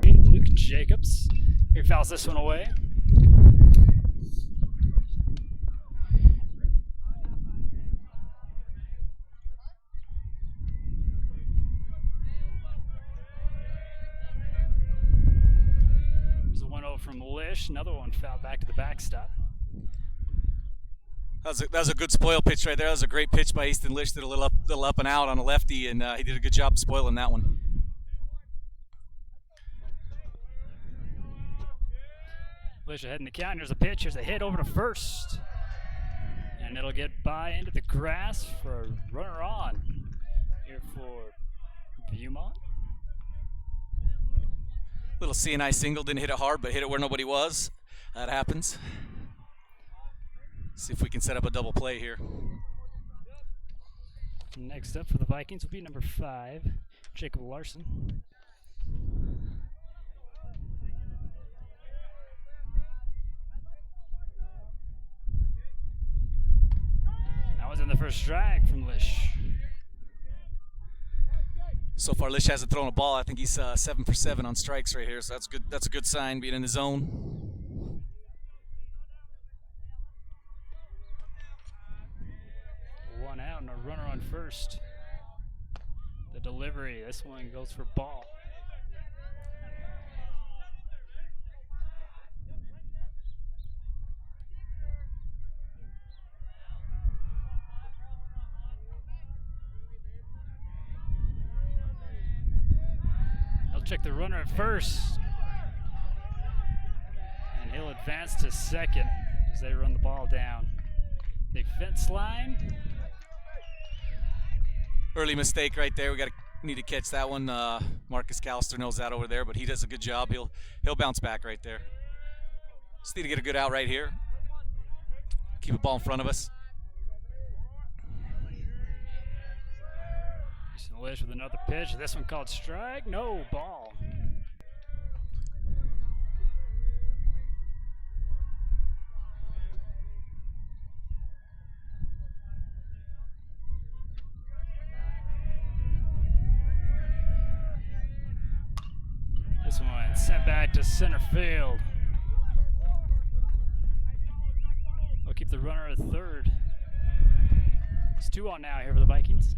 Luke Jacobs. He fouls this one away. There's a 1-0 from Lish. Another one fouled back to the backstop. That was a good spoil pitch right there. That was a great pitch by Easton Lish. Did a little up and out on a lefty, and he did a good job spoiling that one. Lish ahead in the count. Here's a pitch. Here's a hit over to first. And it'll get by into the grass for a runner on here for Viewmont. Little CNI single. Didn't hit it hard, but hit it where nobody was. That happens. See if we can set up a double play here. Next up for the Vikings will be number 5, Jacob Larson. That was in the first strike from Lish. So far, Lish hasn't thrown a ball. I think he's 7 for 7 on strikes right here. So that's good. That's a good sign, being in the zone. One out and a runner on first. The delivery. This one goes for ball. He'll check the runner at first. And he'll advance to second as they run the ball down. The fence line. Early mistake right there. We need to catch that one. Marcus Callister knows that over there, but he does a good job. He'll bounce back right there. Just need to get a good out right here. Keep the ball in front of us. Easton Lish with another pitch. This one called strike. No, ball. This one sent back to center field. They'll keep the runner at third. It's 2 on now here for the Vikings.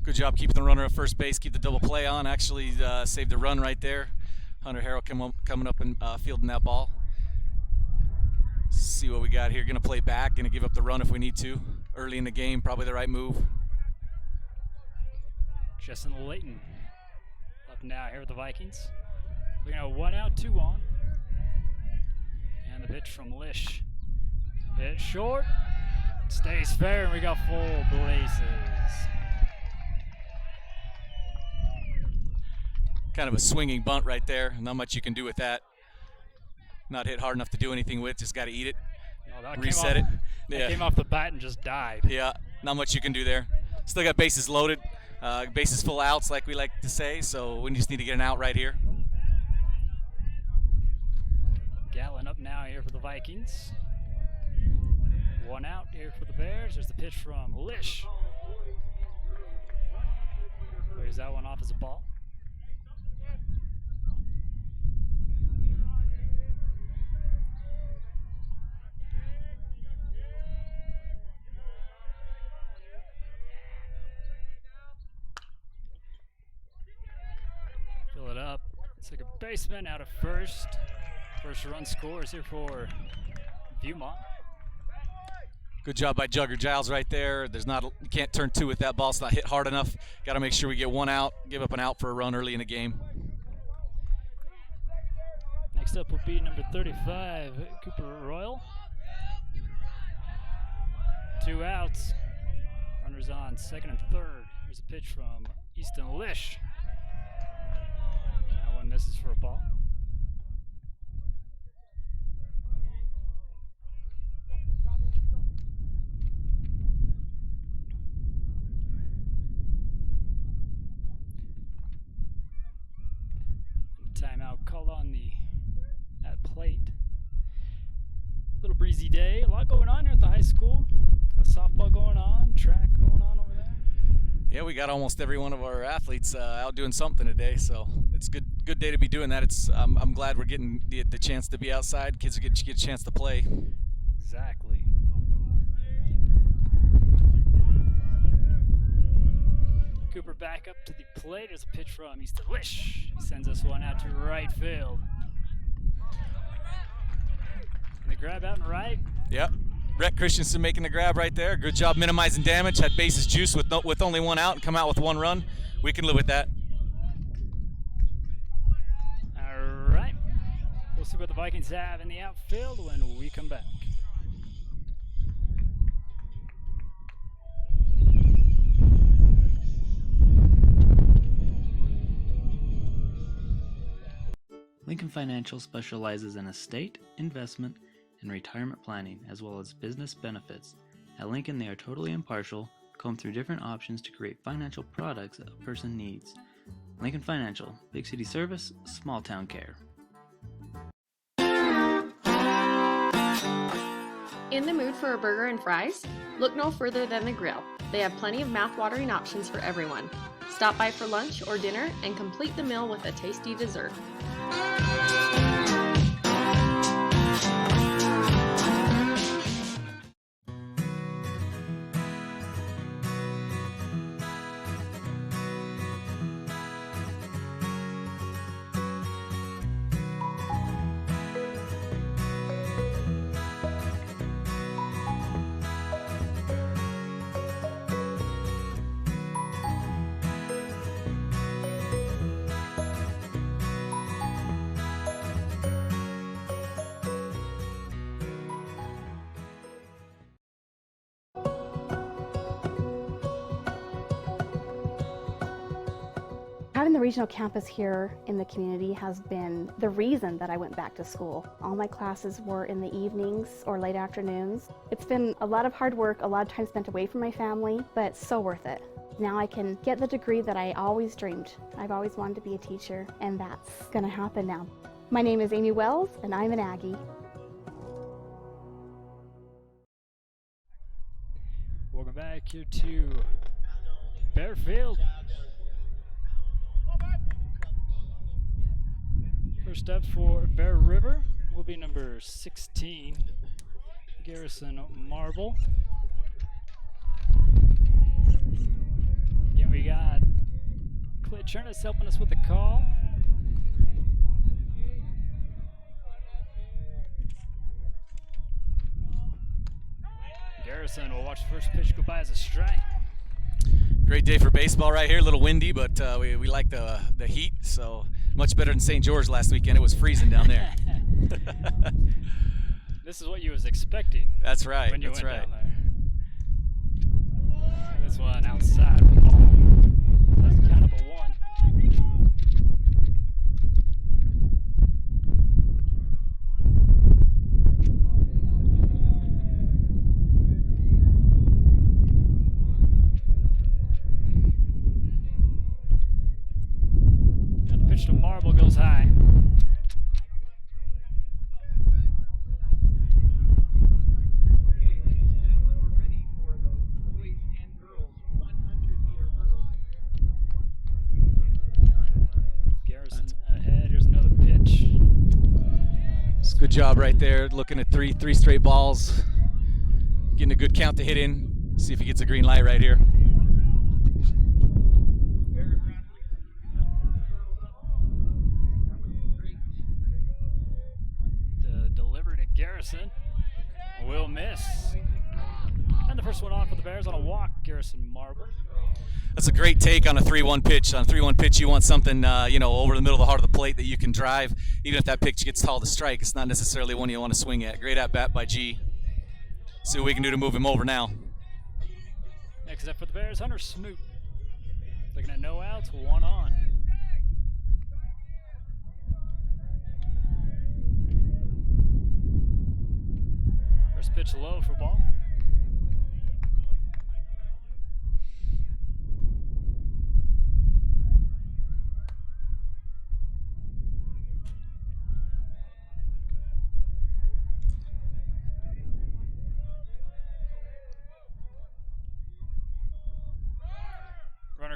Good job keeping the runner at first base. Keep the double play on. Actually saved the run right there. Hunter Harrell coming up and fielding that ball. See what we got here. Going to play back. Going to give up the run if we need to. Early in the game, probably the right move. Justin Layton up now here with the Vikings. We're going to 1 out, 2 on. And the pitch from Lish. Hit short. Stays fair, and we got full bases. Kind of a swinging bunt right there. Not much you can do with that. Not hit hard enough to do anything with. Just got to eat it. No, Reset it. That came off the bat and just died. Yeah, not much you can do there. Still got bases loaded. Bases full outs, like we like to say, so we just need to get an out right here. Gatlin up now here for the Vikings. 1 out here for the Bears. There's the pitch from Lish. Plays that one off as a ball. Fill it up. Second baseman out of first. First run scores here for Viewmont. Good job by Jugger Giles right there. You can't turn 2 with that ball. It's not hit hard enough. Got to make sure we get 1 out. Give up an out for a run early in the game. Next up will be number 35, Cooper Royal. 2 outs. Runners on second and third. Here's a pitch from Easton Lish. That one misses for a ball. day. A lot going on here at the high school. Got softball going on, track going on over there. Yeah, we got almost every one of our athletes out doing something today, so it's good day to be doing that. I'm glad we're getting the chance to be outside. Kids get a chance to play. Exactly. Cooper back up to the plate. There's a pitch from Easton Lish. He sends us one out to right field. And the grab out and right. Yep. Rhett Christensen making the grab right there. Good job minimizing damage. Had bases juice with only one out and come out with one run. We can live with that. All right. We'll see what the Vikings have in the outfield when we come back. Lincoln Financial specializes in estate, investment, and retirement planning, as well as business benefits. At Lincoln, they are totally impartial, comb through different options to create financial products that a person needs. Lincoln Financial, big city service, small town care. In the mood for a burger and fries? Look no further than the Grill. They have plenty of mouth-watering options for everyone. Stop by for lunch or dinner and complete the meal with a tasty dessert. Having the regional campus here in the community has been the reason that I went back to school. All my classes were in the evenings or late afternoons. It's been a lot of hard work, a lot of time spent away from my family, but so worth it. Now I can get the degree that I always dreamed. I've always wanted to be a teacher, and that's going to happen now. My name is Amy Wells, and I'm an Aggie. Welcome back here to Bear Field. First up for Bear River will be number 16, Garrison Marble. Again, we got Clay Chernus helping us with the call. Garrison will watch the first pitch go by as a strike. Great day for baseball right here. A little windy, but we like the heat, so much better than St. George last weekend. It was freezing down there. This is what you was expecting. That's right. When you That's went right. down there. This one outside of the ball. That's the count of a 1. Got the pitch to Marble, goes high. Garrison ahead. Here's another pitch. It's a good job right there. Looking at three straight balls. Getting a good count to hit in. See if he gets a green light right here. Delivered to Garrison. Will miss. And the first one off for the Bears on a walk, Garrison Marble. That's a great take on a 3-1 pitch. On a 3-1 pitch, you want something, over the middle of the heart of the plate that you can drive. Even if that pitch gets called a strike, it's not necessarily one you want to swing at. Great at-bat by G. See what we can do to move him over now. Next up for the Bears, Hunter Smoot. Looking at no outs, 1 on. First pitch low for ball.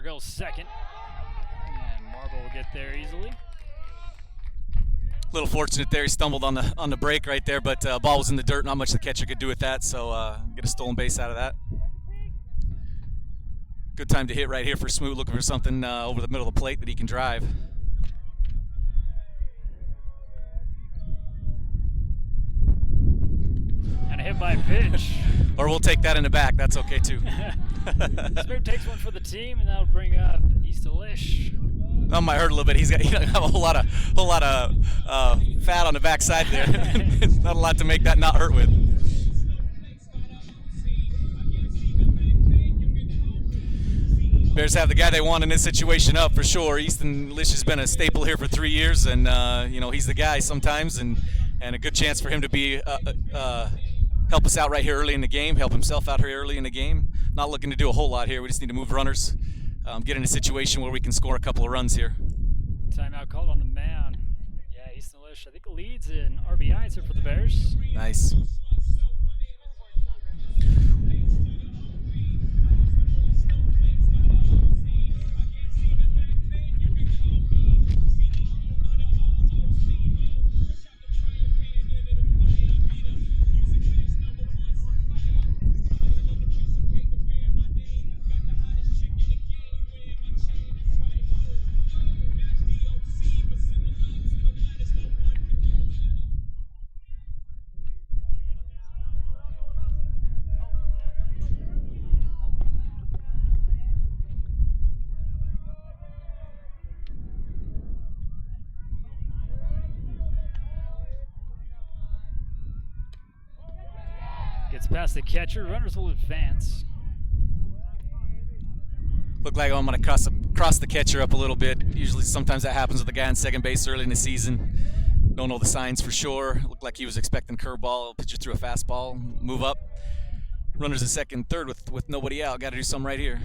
goes second. And Marble will get there easily. A little fortunate there. He stumbled on the break right there, but ball was in the dirt. Not much the catcher could do with that, so get a stolen base out of that. Good time to hit right here for Smoot, looking for something over the middle of the plate that he can drive. And a hit by pitch. Or we'll take that in the back. That's okay too. Smoot takes one for the team, and that'll bring up East Lish. That might hurt a little bit. He doesn't have a whole lot of fat on the backside there. It's not a lot to make that not hurt with. Bears have the guy they want in this situation up for sure. Easton Lish has been a staple here for 3 years, and he's the guy sometimes, and a good chance for him to be help us out right here early in the game, help himself out here early in the game. Not looking to do a whole lot here. We just need to move runners, get in a situation where we can score a couple of runs here. Timeout called on the mound. Yeah, Easton Lish, I think, leads in RBIs here for the Bears. Nice. Gets past the catcher. Runners will advance. Look like I'm going to cross the catcher up a little bit. Usually, sometimes that happens with the guy on second base early in the season. Don't know the signs for sure. Looked like he was expecting curveball, pitch it through a fastball, move up. Runners at second, third with nobody out. Got to do something right here.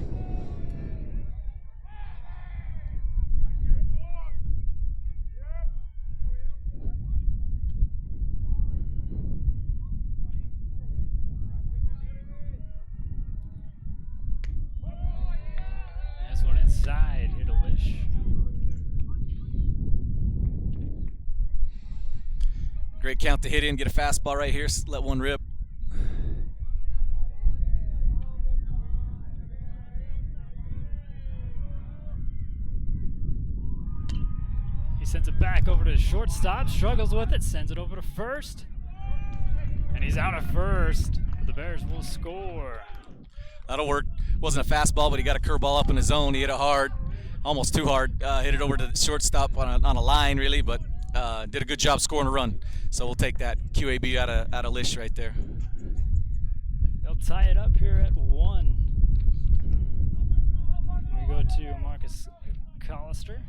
Inside here to Lish. Great count to hit in, get a fastball right here, let one rip. He sends it back over to shortstop, struggles with it, sends it over to first. And he's out at first. The Bears will score. That'll work. Wasn't a fastball, but he got a curveball up in the zone. He hit it hard, almost too hard. Hit it over to the shortstop on a line, really, but did a good job scoring a run. So we'll take that QAB out of Lish right there. They'll tie it up here at 1. We go to Marcus Collister.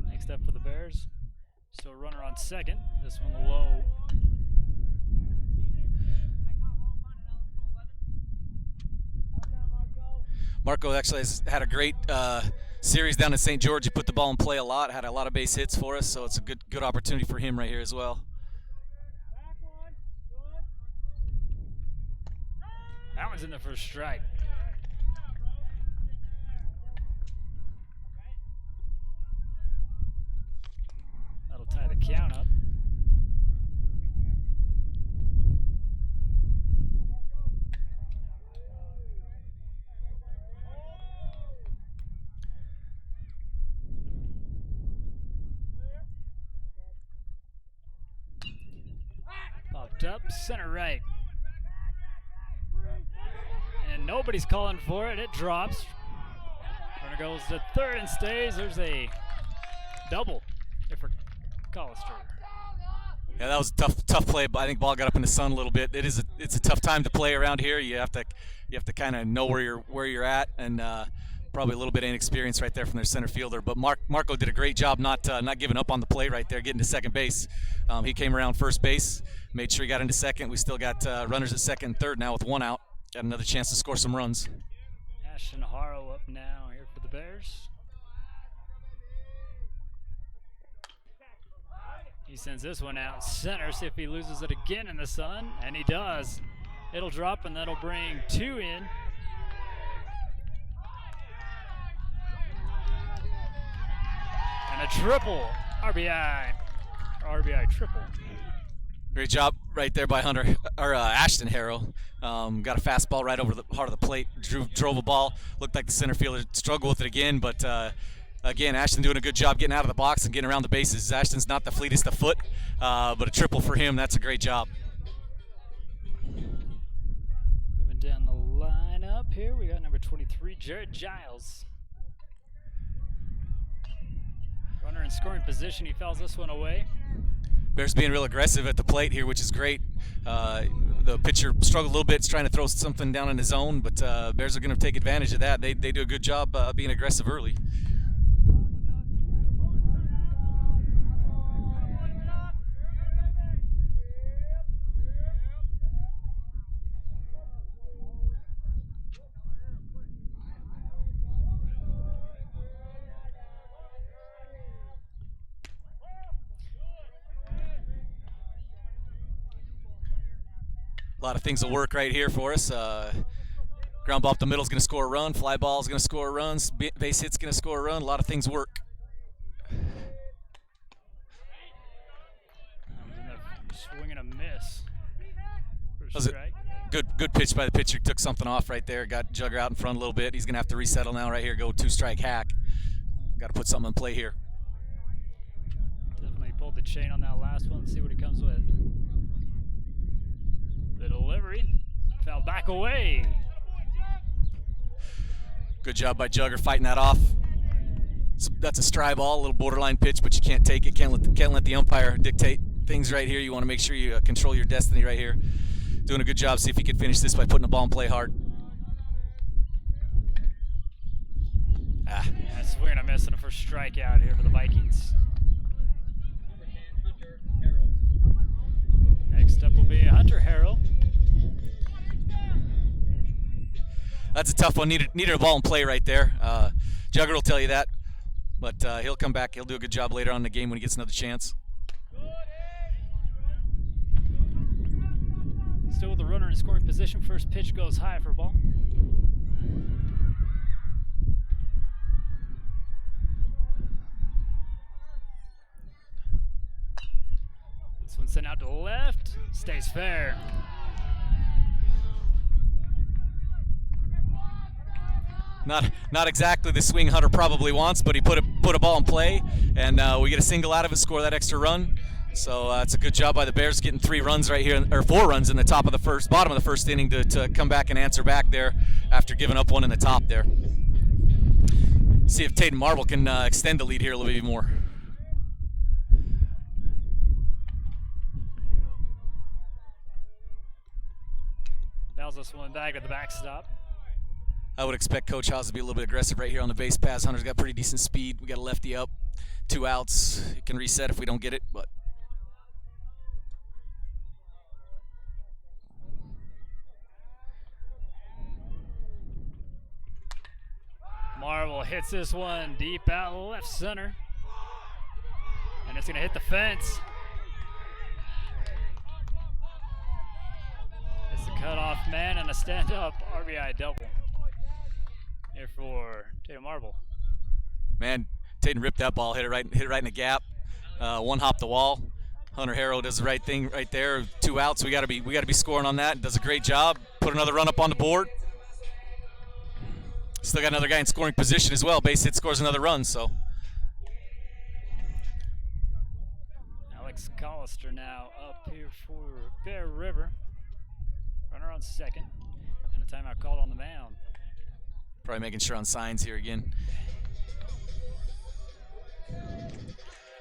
Next up for the Bears. Still a runner on second. This one low. Marco actually has had a great series down in St. George. He put the ball in play a lot, had a lot of base hits for us, so it's a good opportunity for him right here as well. That one's in the first strike. That'll tie the count up. Popped up, center right. And nobody's calling for it. It drops. Runner goes to third and stays. There's a double here for Collister. Yeah, that was a tough play, but I think ball got up in the sun a little bit. It's a tough time to play around here. You have to kind of know where you're at, and probably a little bit of inexperience right there from their center fielder. But Marco did a great job not giving up on the play right there, getting to second base. He came around first base, made sure he got into second. We still got runners at second and third now with one out. Got another chance to score some runs. Ashton Harrow up now here for the Bears. He sends this one out center, see if he loses it again in the sun, and he does. It'll drop, and that'll bring 2 in. And a triple. RBI triple. Great job right there by Ashton Harrow. Got a fastball right over the heart of the plate. Drove a ball. Looked like the center fielder struggled with it again, but again, Ashton doing a good job getting out of the box and getting around the bases. Ashton's not the fleetest of foot, but a triple for him. That's a great job. Moving down the lineup here, we got number 23, Jared Giles. Runner in scoring position. He fouls this one away. Bears being real aggressive at the plate here, which is great. The pitcher struggled a little bit, trying to throw something down in his zone, but Bears are going to take advantage of that. They do a good job being aggressive early. A lot of things will work right here for us. Ground ball up the middle is going to score a run. Fly ball is going to score a run. Base hit's going to score a run. A lot of things work. Swing and a miss. That was a good pitch by the pitcher. Took something off right there. Got Jugger out in front a little bit. He's going to have to resettle now right here. Go 2-strike hack. Got to put something in play here. Definitely pulled the chain on that last one. See what it comes with. The delivery fell back away. Good job by Jugger fighting that off. So that's a strike ball, a little borderline pitch, but you can't take it. Can't let the umpire dictate things right here. You want to make sure you control your destiny right here. Doing a good job. See if he can finish this by putting the ball in play hard. Yeah, swing and a miss and a first strikeout here for the Vikings. Next up will be Hunter Harrell. That's a tough one. Needed a ball in play right there. Jugger will tell you that, but he'll come back. He'll do a good job later on in the game when he gets another chance. Still with the runner in scoring position. First pitch goes high for ball. This one sent out to the left. Stays fair. Not exactly the swing Hunter probably wants, but he put a ball in play, and we get a single out of it, score that extra run. So it's a good job by the Bears getting 3 runs right here, or 4 runs in the bottom of the first inning to come back and answer back there after giving up one in the top there. See if Tatum Marble can extend the lead here a little bit more. Fouls this one back at the backstop. I would expect Coach Haas to be a little bit aggressive right here on the base pass. Hunter's got pretty decent speed. We got a lefty up, 2 outs. It can reset if we don't get it, but. Marble hits this one deep out left center. And it's going to hit the fence. It's the cutoff man and a stand-up RBI double. Here for Tatum Marble. Man, Tatum ripped that ball, hit it right in the gap. One hop the wall. Hunter Harrow does the right thing right there. 2 outs. We got to be scoring on that. Does a great job. Put another run up on the board. Still got another guy in scoring position as well. Base hit, scores another run. So. Alex Collister now up here for Bear River. Runner on second, and a timeout called on the mound. Probably making sure on signs here again.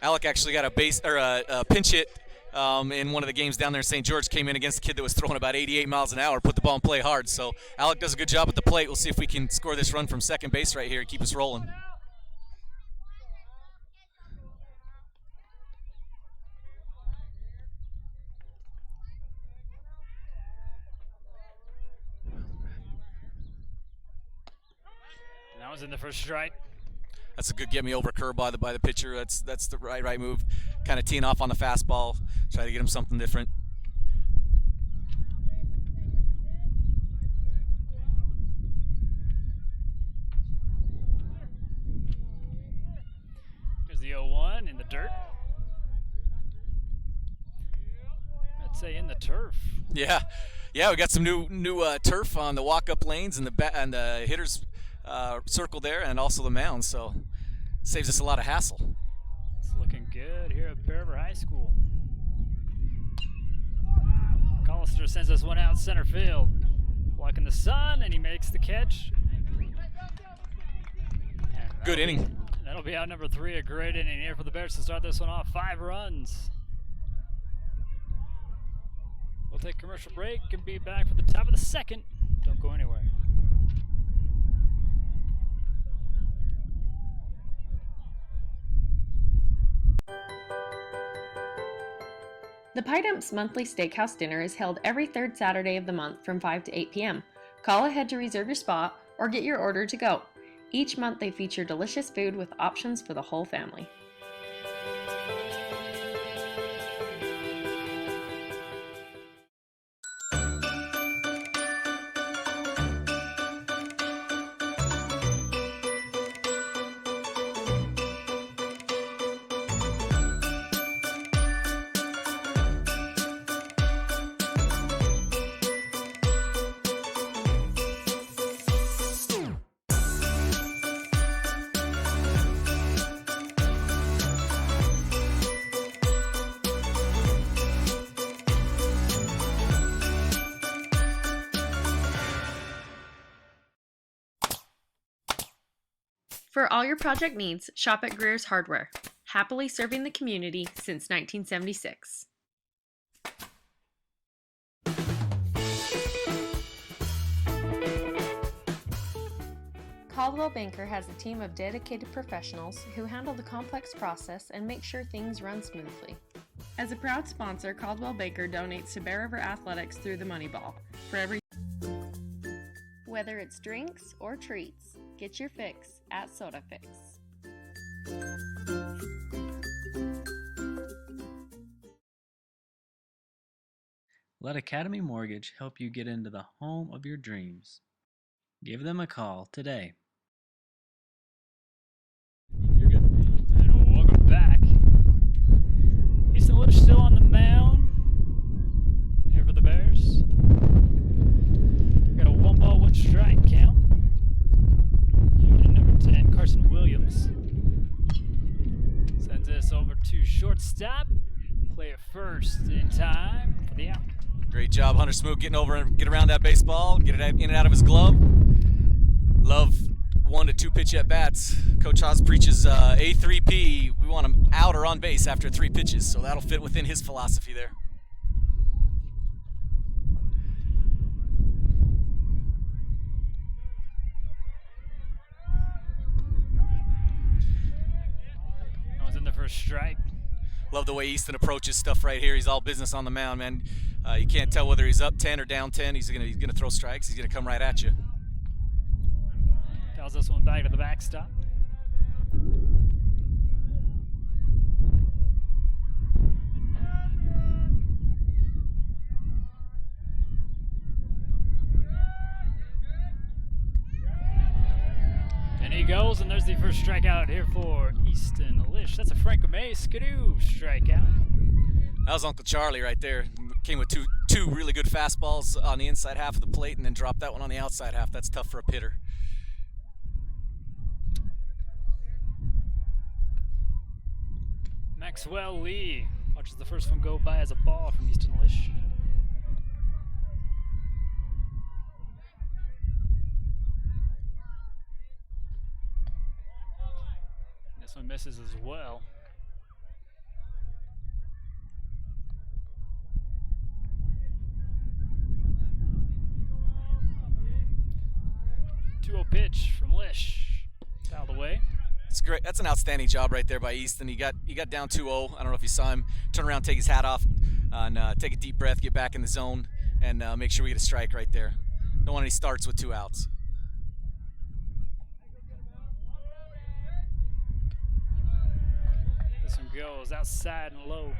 Alec actually got a pinch hit in one of the games down there in St. George. Came in against a kid that was throwing about 88 miles an hour, put the ball in play hard. So Alec does a good job at the plate. We'll see if we can score this run from second base right here and keep us rolling. That was in the first strike. That's a good get me over curve by the pitcher. That's the right move. Kind of teeing off on the fastball. Try to get him something different. Here's the 0-1. say in the turf. Yeah, we got some new turf on the walk-up lanes and the hitters circle there, and also the mound. So saves us a lot of hassle. It's looking good here at Bear River High School. Collister sends us one out center field, blocking the sun, and he makes the catch. Good inning. That'll be out number 3. A great inning here for the Bears to start this one off. 5 runs. We'll take a commercial break and be back for the top of the second. Don't go anywhere. The Pie Dumps monthly steakhouse dinner is held every third Saturday of the month from 5 to 8 p.m. Call ahead to reserve your spot or get your order to go. Each month they feature delicious food with options for the whole family. For all your project needs, shop at Greer's Hardware. Happily serving the community since 1976. Caldwell Banker has a team of dedicated professionals who handle the complex process and make sure things run smoothly. As a proud sponsor, Caldwell Banker donates to Bear River Athletics through the Money Ball. Whether it's drinks or treats, get your fix at Soda Fix. Let Academy Mortgage help you get into the home of your dreams. Give them a call today. You're good. And welcome back. Easton Lish still on the mound here for the Bears. Got a 1-1 strike count. Number 10, Carson Williams, sends this over to shortstop. Play it first in time for the out. Great job, Hunter Smoot, getting over and get around that baseball, get it in and out of his glove. Love 1 to 2 pitch at bats. Coach Haas preaches A3P. We want him out or on base after 3 pitches, so that'll fit within his philosophy there. That was in the first strike. Love the way Easton approaches stuff right here. He's all business on the mound, man. You can't tell whether he's up 10 or down 10. He's gonna throw strikes. He's gonna come right at you. Fouls this one back to the backstop. And he goes, and there's the first strikeout here for Easton Lish. That's a Franco May Skidoo strikeout. That was Uncle Charlie right there. Came with two really good fastballs on the inside half of the plate and then dropped that one on the outside half. That's tough for a hitter. Maxwell Lee watches the first one go by as a ball from Easton Lish. This one misses as well. Pitch from Lish. Out of the way. It's great. That's an outstanding job right there by Easton. He got down 2-0. I don't know if you saw him turn around, take his hat off, and take a deep breath, get back in the zone, and make sure we get a strike right there. Don't want any starts with 2 outs. This one goes outside and low.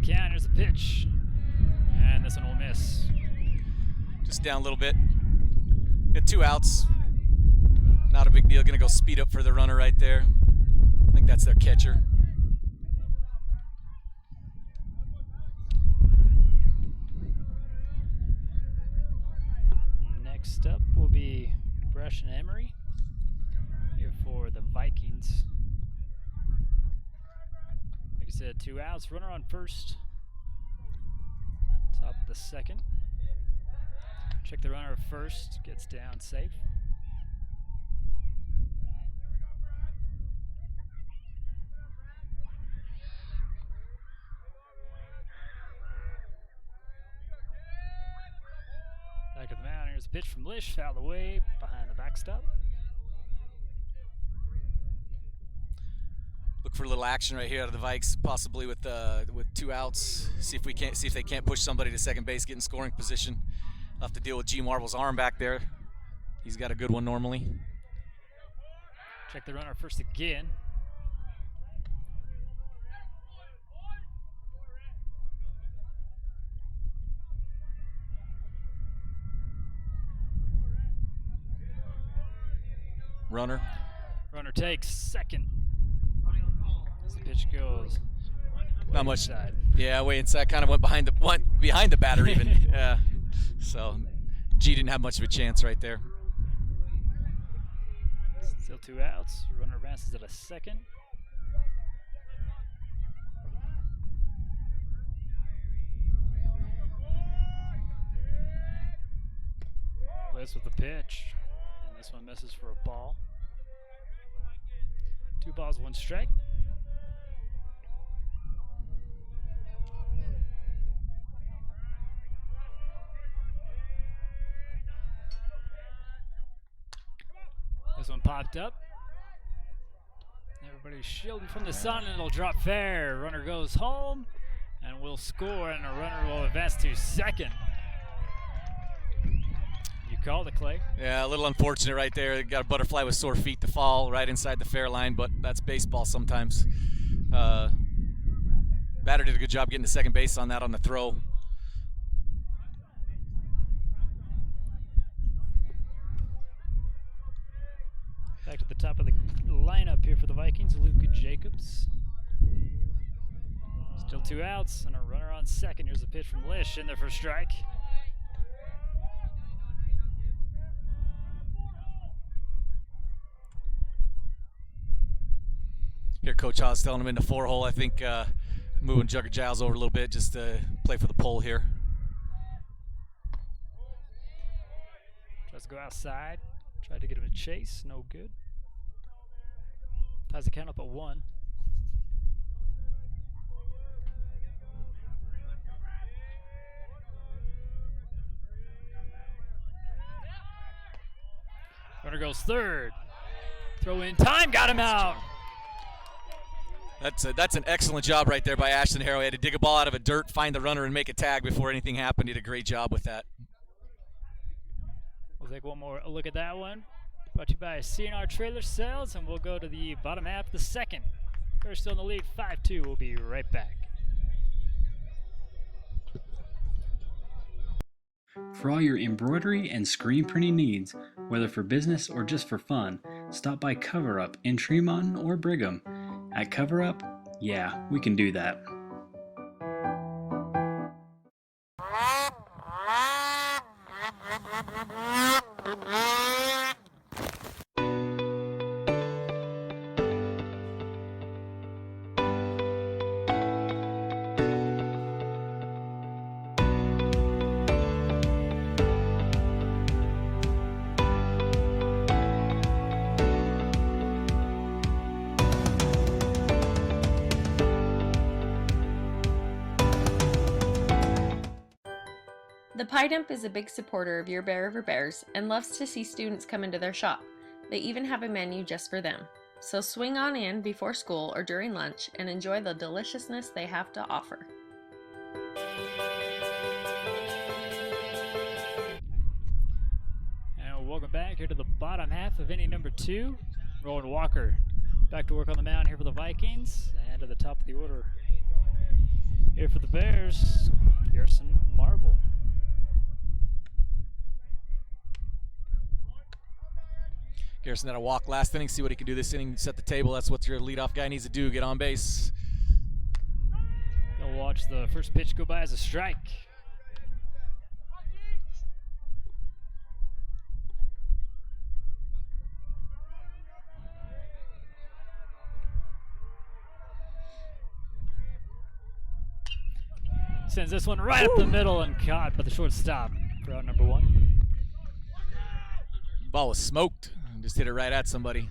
Count, here's a pitch, and this one will miss. Just down a little bit. Got 2 outs. Not a big deal. Gonna go speed up for the runner right there. I think that's their catcher. Next up will be Brush and Emery here for the Vikings. Like I said, 2 outs, runner on first. Top of the second. Check the runner first, gets down safe. Back of the mound, here's a pitch from Lish, out of the way, behind the backstop. Look for a little action right here out of the Vikes, possibly with 2 outs. See if they can't push somebody to second base, get in scoring position. I'll have to deal with G Marble's arm back there. He's got a good one normally. Check the runner first again. Runner. Runner takes second. As the pitch goes. Not much. Inside. Yeah, way inside. Kind of went behind the batter even. Yeah. So G didn't have much of a chance right there. Still 2 outs. Runner advances at a second. Bliss with the pitch. And this one misses for a ball. 2 balls, 1 strike. This one popped up. Everybody's shielding from the sun, and it'll drop fair. Runner goes home, and will score, and a runner will advance to second. You called it, Clay. Yeah, a little unfortunate right there. Got a butterfly with sore feet to fall right inside the fair line, but that's baseball sometimes. Batter did a good job getting to second base on that on the throw. Back to the top of the lineup here for the Vikings, Luka Jacobs. Still 2 outs and a runner on second. Here's a pitch from Lish in there for a strike. Here, Coach Haas telling him in the 4-hole. I think moving Jugger Giles over a little bit just to play for the pole here. Tries to go outside. Tried to get him a chase. No good. Ties the count up at 1. Runner goes third. Throw in time. Got him out. That's an excellent job right there by Ashton Harrow. He had to dig a ball out of a dirt, find the runner, and make a tag before anything happened. He did a great job with that. We'll take one more look at that one. Brought to you by CNR Trailer Sales, and we'll go to the bottom half of the second. They're still in the lead, 5-2. We'll be right back. For all your embroidery and screen printing needs, whether for business or just for fun, stop by Cover Up in Tremont or Brigham. At Cover Up, yeah, we can do that. The Pie Dump is a big supporter of Your Bear River Bears and loves to see students come into their shop. They even have a menu just for them. So swing on in before school or during lunch and enjoy the deliciousness they have to offer. And welcome back here to the bottom half of inning number 2. Roland Walker back to work on the mound here for the Vikings. And at the top of the order here for the Bears, Garrison Marble. Garrison had a walk last inning. See what he can do this inning. Set the table. That's what your leadoff guy needs to do. Get on base. They'll watch the first pitch go by as a strike. Sends this one right up the middle and caught by the shortstop for out number 1. Ball was smoked. Just hit it right at somebody.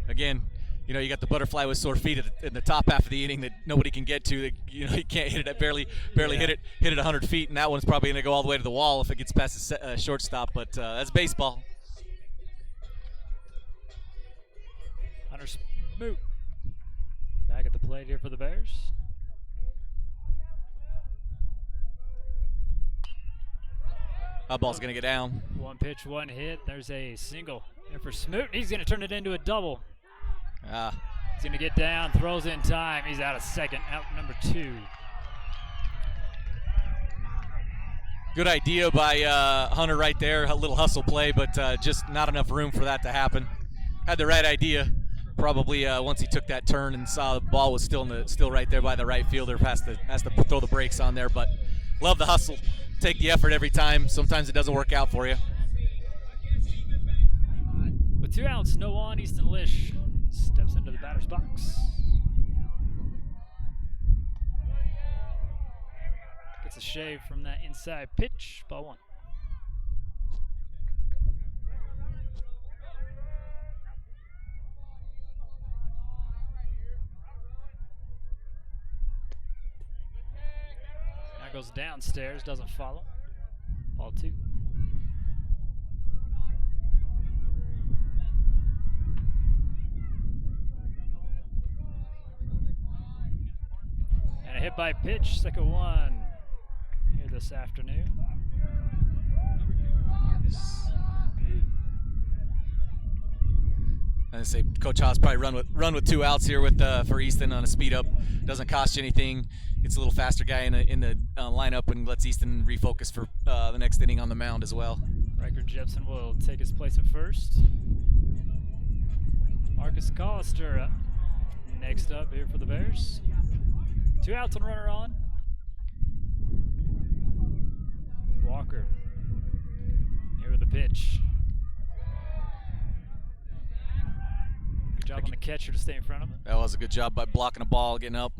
Again, you know, you got the butterfly with sore feet in the top half of the inning that nobody can get to. That, you know, you can't hit it at barely hit it 100 feet, and that one's probably going to go all the way to the wall if it gets past the shortstop. But that's baseball. Hunter Smoot back at the plate here for the Bears. That ball's going to get down. 1 pitch, 1 hit. There's a single there for Smoot. He's going to turn it into a double. He's going to get down, throws in time. He's out of second, out number 2. Good idea by Hunter right there. A little hustle play, but just not enough room for that to happen. Had the right idea. Probably once he took that turn and saw the ball was still right there by the right fielder, has to throw the brakes on there. But love the hustle. Take the effort every time. Sometimes it doesn't work out for you. With 2 outs, no on, Easton Lish steps into the batter's box. Gets a shave from that inside pitch. Ball 1. Now goes downstairs, doesn't follow. Ball 2. And a hit by pitch, second one here this afternoon. I say Coach Haas probably run with 2 outs here with for Easton on a speed up. Doesn't cost you anything. Gets a little faster guy in the lineup and lets Easton refocus for the next inning on the mound as well. Riker Jepson will take his place at first. Marcus Collister next up here for the Bears. 2 outs and runner on. Walker here with the pitch. Good job on the catcher to stay in front of him. That was a good job by blocking a ball, getting up.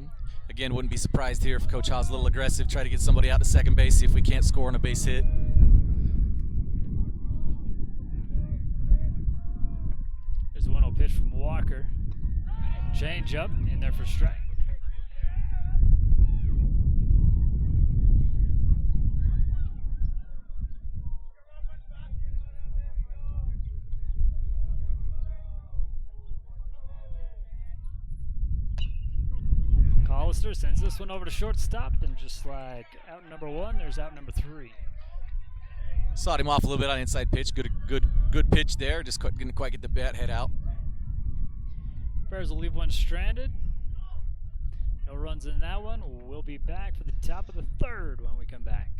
Again, wouldn't be surprised here if Coach Haas is a little aggressive, try to get somebody out to second base, see if we can't score on a base hit. There's a 1-0 pitch from Walker. Change up in there for strike. Hollister sends this one over to shortstop, and just like out number 1, there's out number 3. Sawed him off a little bit on inside pitch. Good pitch there. Just didn't quite get the bat head out. Bears will leave one stranded. No runs in that one. We'll be back for the top of the 3rd when we come back.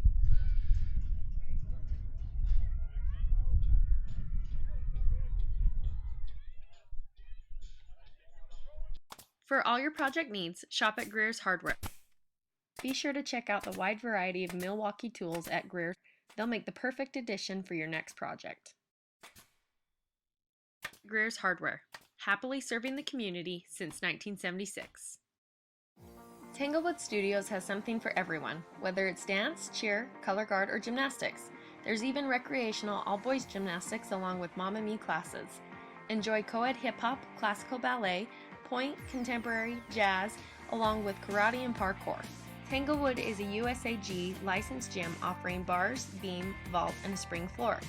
For all your project needs, shop at Greer's Hardware. Be sure to check out the wide variety of Milwaukee tools at Greer. They'll make the perfect addition for your next project. Greer's Hardware, happily serving the community since 1976. Tanglewood Studios has something for everyone, whether it's dance, cheer, color guard, or gymnastics. There's even recreational all-boys gymnastics along with Mamma Mia classes. Enjoy co-ed hip-hop, classical ballet, point, contemporary, jazz, along with karate and parkour. Tanglewood is a USAG licensed gym offering bars, beam, vault, and a spring floor.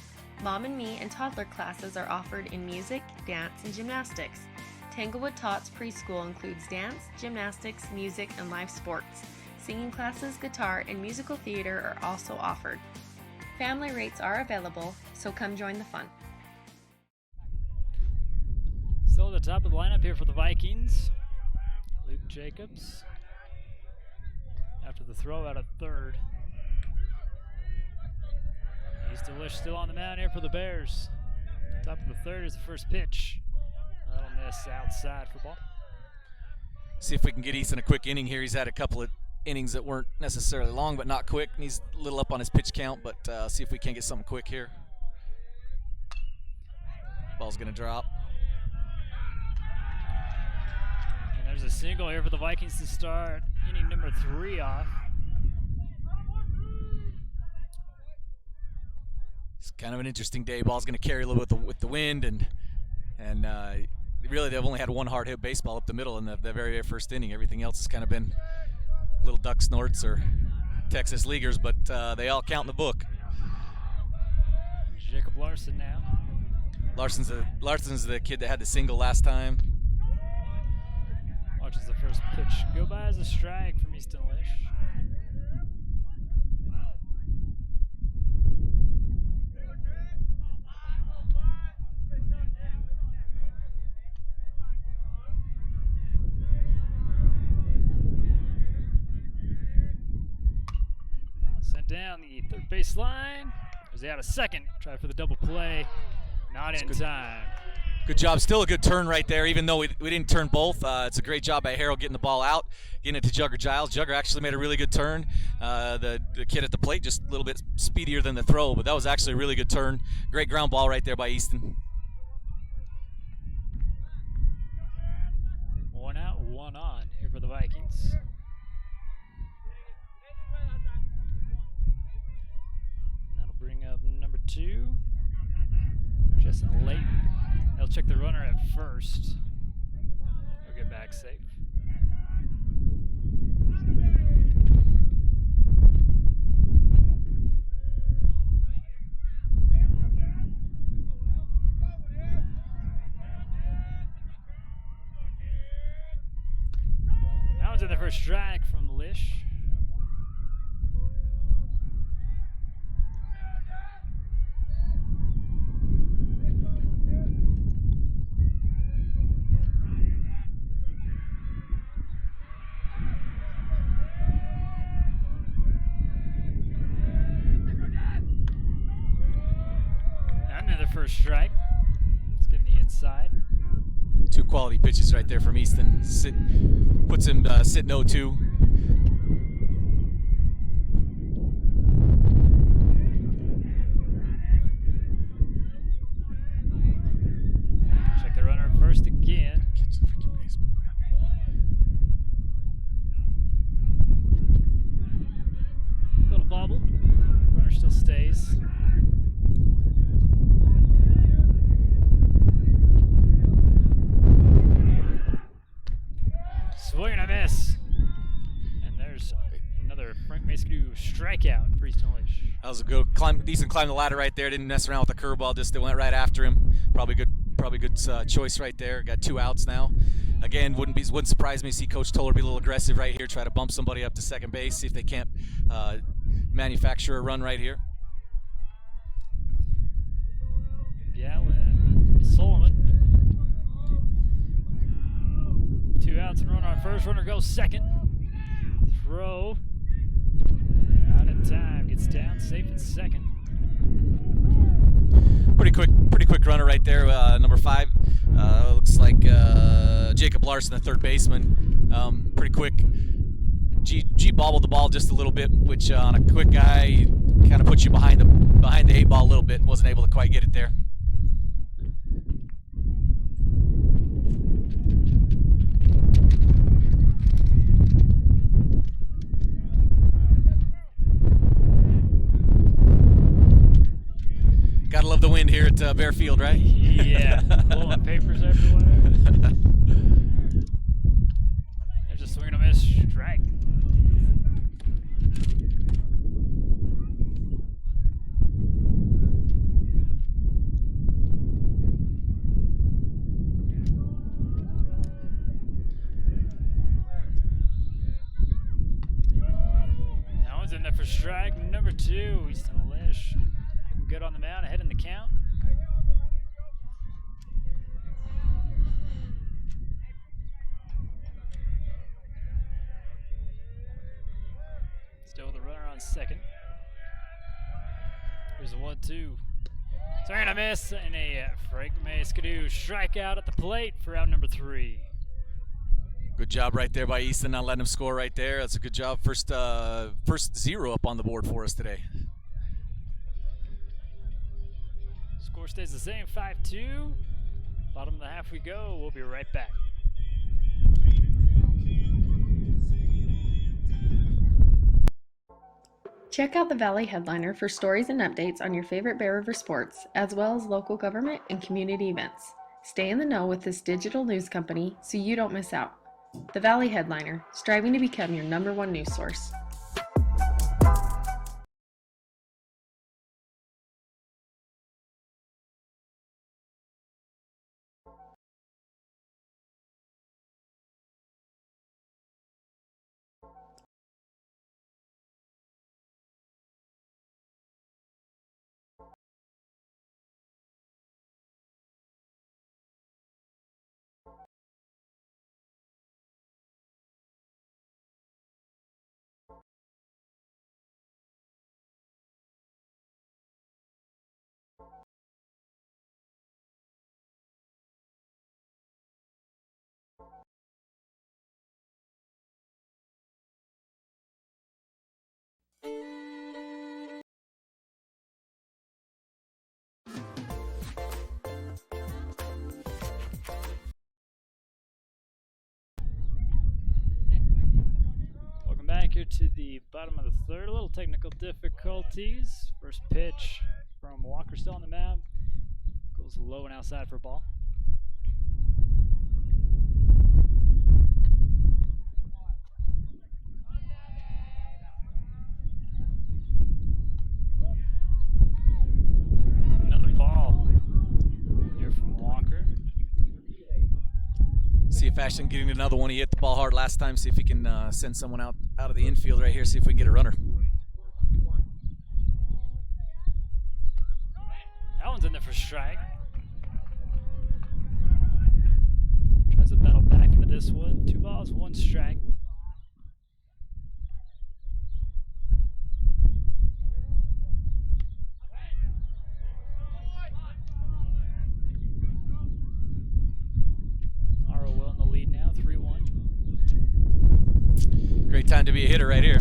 Mom and Me and toddler classes are offered in music, dance, and gymnastics. Tanglewood Tots preschool includes dance, gymnastics, music, and live sports. Singing classes, guitar, and musical theater are also offered. Family rates are available, so come join the fun. Still at the top of the lineup here for the Vikings. Luke Jacobs. After the throw out at 3rd. Easton Lish still on the mound here for the Bears. Top of the third is the first pitch. That'll miss outside for ball. See if we can get Easton a quick inning here. He's had a couple of innings that weren't necessarily long, but not quick. And he's a little up on his pitch count, but see if we can get something quick here. Ball's going to drop. And there's a single here for the Vikings to start inning number 3 off. It's kind of an interesting day. Ball's going to carry a little bit with the wind, and really they've only had one hard hit baseball up the middle in the very first inning. Everything else has kind of been little duck snorts or Texas leaguers, but they all count in the book. Jacob Larson now. Larson's the kid that had the single last time. Watches the first pitch go by as a strike from Easton Lish. Sent down the third base line. Was out a second. Try for the double play. Not in time. Good job. Still a good turn right there, even though we didn't turn both. It's a great job by Harold getting the ball out, getting it to Jugger Giles. Jugger actually made a really good turn. The kid at the plate just a little bit speedier than the throw, but that was actually a really good turn. Great ground ball right there by Easton. 1 out, 1 on here for the Vikings. That'll bring up number 2, Justin Layton. They'll check the runner at first. He'll get back safe. That one's in the first strike from Lish. First strike. Let's get the inside. 2 quality pitches right there from Easton. Puts him sitting 0-2. Check the runner at first again. Little bobble. Runner still stays. Swing and a miss. And there's another Frank Mascadoo strikeout for Easton Lish. That was a good decent climb the ladder right there. Didn't mess around with the curveball. Just they went right after him. Probably good choice right there. Got 2 outs now. Again, wouldn't surprise me to see Coach Toller be a little aggressive right here. Try to bump somebody up to second base. See if they can't manufacture a run right here. Gallon, Solomon. 2 outs and runner on first. Runner goes second. Throw. Out in time. Gets down safe at second. Pretty quick runner right there. Number 5. Looks like Jacob Larson, the third baseman. Pretty quick. G bobbled the ball just a little bit, which on a quick guy kind of puts you behind the 8 ball a little bit. Wasn't able to quite get it there. Gotta love the wind here at Bear Field, right? Yeah, blowing papers everywhere. There's a swing and a miss, strike. That one's in there for strike number 2, Easton Lish. Good on the mound, ahead in the count. Still with the runner on second. Here's a 1-2. Swing and a miss, and a Frank Skidoo strikeout at the plate for out number 3. Good job right there by Easton, not letting him score right there. That's a good job. First 0 up on the board for us today. Score stays the same, 5-2. Bottom of the half we go. We'll be right back. Check out the Valley Headliner for stories and updates on your favorite Bear River sports, as well as local government and community events. Stay in the know with this digital news company so you don't miss out. The Valley Headliner, striving to become your #1 news source. Welcome back here to the bottom of the 3rd. A little technical difficulties. First pitch from Walker still on the mound. Goes low and outside for a ball. Another ball here from Walker. See if Ashton getting another one. He hit the ball hard last time. See if he can send someone out of the infield right here. See if we can get a runner. That one's in there for strike. Tries to battle back into this one. 2 balls, 1 strike. Harrowell in the lead now, 3-1. Great time to be a hitter right here.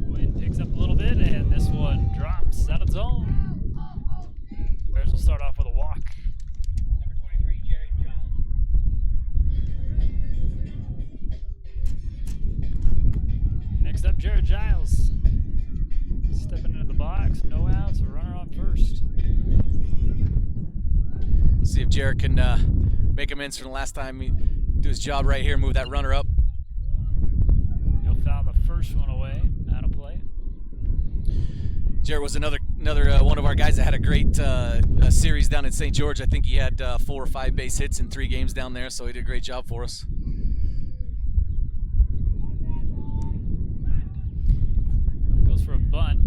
Wind picks up a little bit, and this one drops out of zone. The Bears will start off with a walk. Number 23, Jared Giles. Next up, Jared Giles. Stepping into the box, no outs, a runner on first. See if Jared can make amends from the last time. He do his job right here, move that runner up. He'll foul the first one away, out of play. Jared was another one of our guys that had a great series down in St. George. I think he had 4 or 5 base hits in 3 games down there, so he did a great job for us. Goes for a bunt.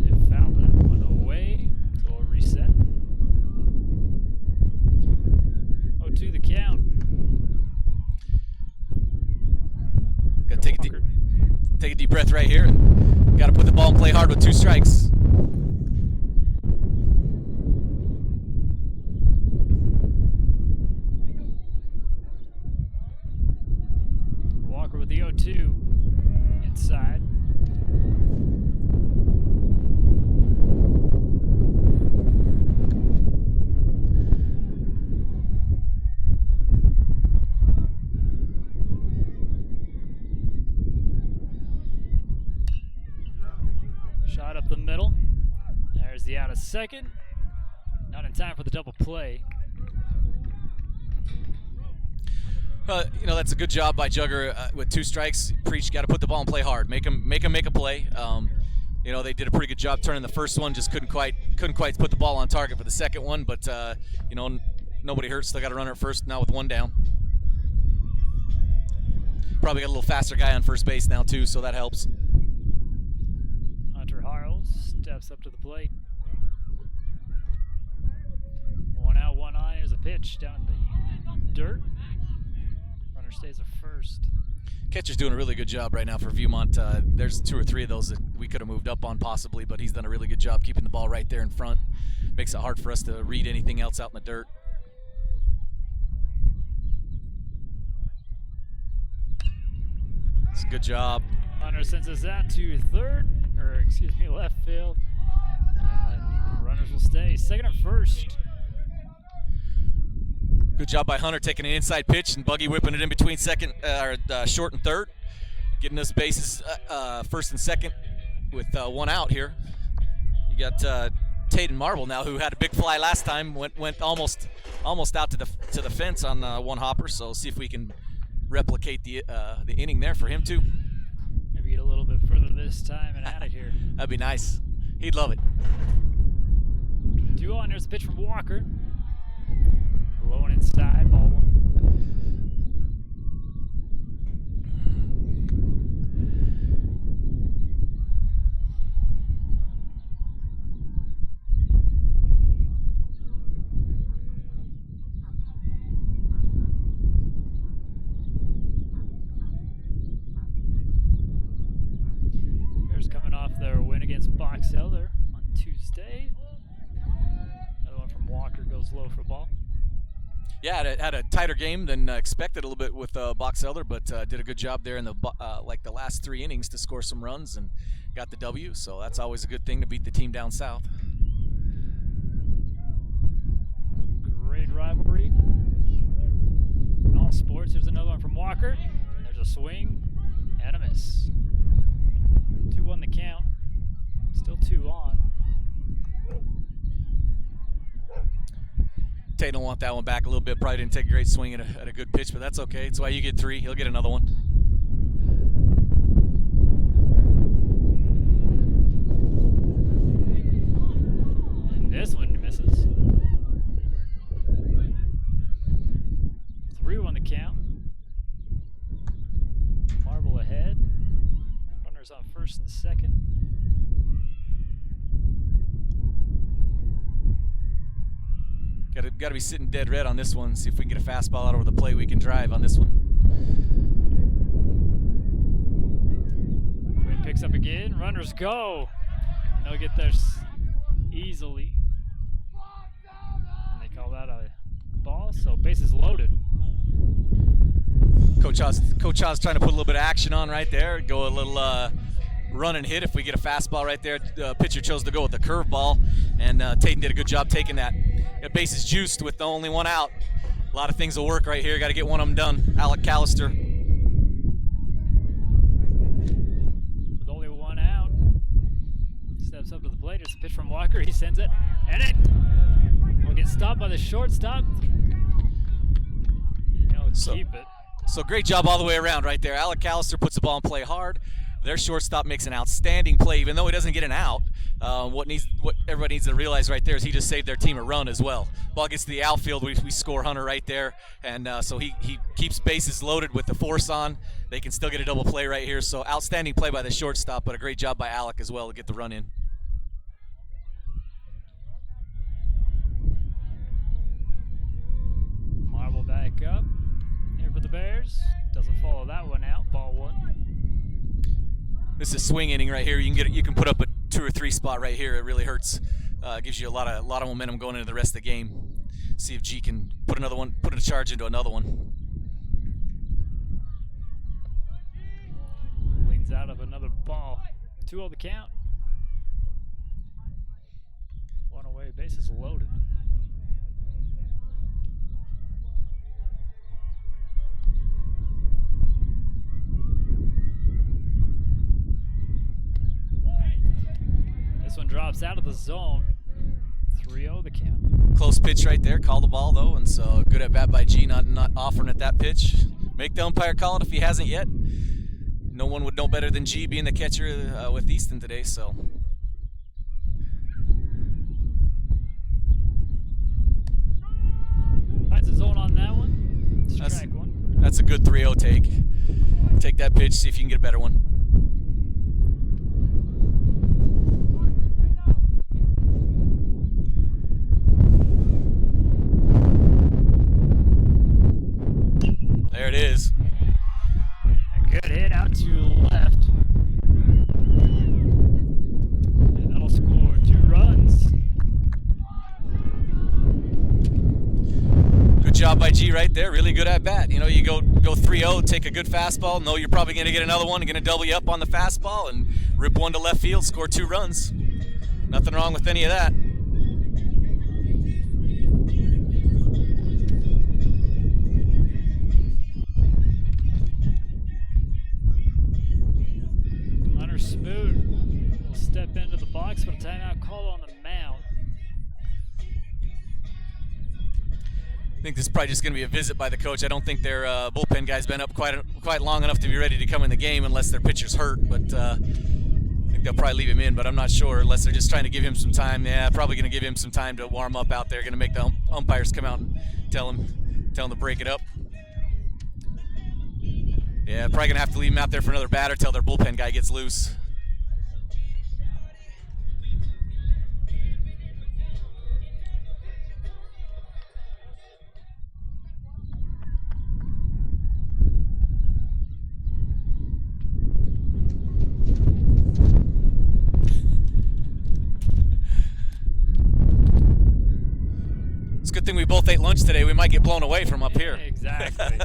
It fouled that one away, so we'll reset. 0-2 the count. Got to take a deep breath right here. Got to put the ball and play hard with 2 strikes. Walker with the 0-2 inside. Shot up the middle. There's the out of second. Not in time for the double play. That's a good job by Jugger with 2 strikes. Preach, got to put the ball and play hard. Make him make a play. They did a pretty good job turning the first one. Just couldn't quite put the ball on target for the second one. But nobody hurt. Still got a runner at first now with 1 down. Probably got a little faster guy on first base now too, so that helps. Hunter Harrell steps up to the plate. 1 out, 1 on. Here's a pitch down in the dirt. Runner stays at first. Catcher's doing a really good job right now for Viewmont. There's 2 or 3 of those that we could have moved up on possibly, but he's done a really good job keeping the ball right there in front. Makes it hard for us to read anything else out in the dirt. It's a good job. Hunter sends us out to left field. And runners will stay. Second and first. Good job by Hunter taking an inside pitch and buggy whipping it in between short and third, getting us bases first and second with 1 out here. You got Tate and Marble now, who had a big fly last time, went almost out to the fence on 1 hopper. So see if we can replicate the inning there for him too. Maybe get a little bit further this time and out of here. That'd be nice. He'd love it. 2 on. There's a pitch from Walker. Low and inside, ball 1. Bears coming off their win against Box Elder on Tuesday. Another one from Walker goes low for ball. Yeah, had a tighter game than expected a little bit with Box Elder, but did a good job there in the last 3 innings to score some runs and got the W. So that's always a good thing to beat the team down south. Great rivalry in all sports. There's another one from Walker. There's a swing and a miss. 2-1 the count. Still 2 on. Tate will want that one back a little bit. Probably didn't take a great swing at a good pitch, but that's okay. That's why you get 3. He'll get another one. And this one misses. 3-1 the count. Marble ahead. Runners on first and second. Got to be sitting dead red on this one. See if we can get a fastball out over the plate we can drive on this one. Wind picks up again. Runners go. And they'll get there easily. And they call that a ball. So bases loaded. Coach Haas trying to put a little bit of action on right there. Go a little run and hit if we get a fastball right there. The pitcher chose to go with the curveball, and Tatum did a good job taking that. Base is juiced with only 1 out. A lot of things will work right here. Got to get one of them done. Alec Callister. With only 1 out, steps up to the plate. It's a pitch from Walker. He sends it, and it will get stopped by the shortstop. Keep it. So great job all the way around right there. Alec Callister puts the ball in play hard. Their shortstop makes an outstanding play, even though he doesn't get an out. What everybody needs to realize right there is he just saved their team a run as well. Ball gets to the outfield, we score Hunter right there, and so he keeps bases loaded with the force on. They can still get a double play right here. So outstanding play by the shortstop, but a great job by Alec as well to get the run in. Marble back up here for the Bears. Doesn't follow that one out. Ball 1. This is a swing inning right here. You can put up a 2 or 3 spot right here. It really hurts. Gives you a lot of momentum going into the rest of the game. See if G can put a charge into another one. Leans out of another ball. 2-0 the count. 1 away. Bases loaded. This one drops out of the zone. 3-0 the count. Close pitch right there. Call the ball though, and so good at bat by G, not offering at that pitch. Make the umpire call it if he hasn't yet. No one would know better than G being the catcher with Easton today. So. Finds the zone on that one. Strike 1. That's a good 3-0 take. Take that pitch, see if you can get a better one. There it is. job by G right there. Really good at bat. You know, you go 3-0, take a good fastball, know you're probably going to get another one, going to double you up on the fastball, and rip one to left field, score 2 runs. Nothing wrong with any of that. Hunter Smoot will step into the box, but a timeout call on the mound. I think this is probably just going to be a visit by the coach. I don't think their bullpen guy's been up quite long enough to be ready to come in the game unless their pitcher's hurt. But I think they'll probably leave him in, but I'm not sure unless they're just trying to give him some time. Yeah, probably going to give him some time to warm up out there. Going to make the umpires come out and tell him to break it up. Yeah, probably going to have to leave him out there for another batter till their bullpen guy gets loose. It's a good thing we both ate lunch today. We might get blown away from up here. Exactly.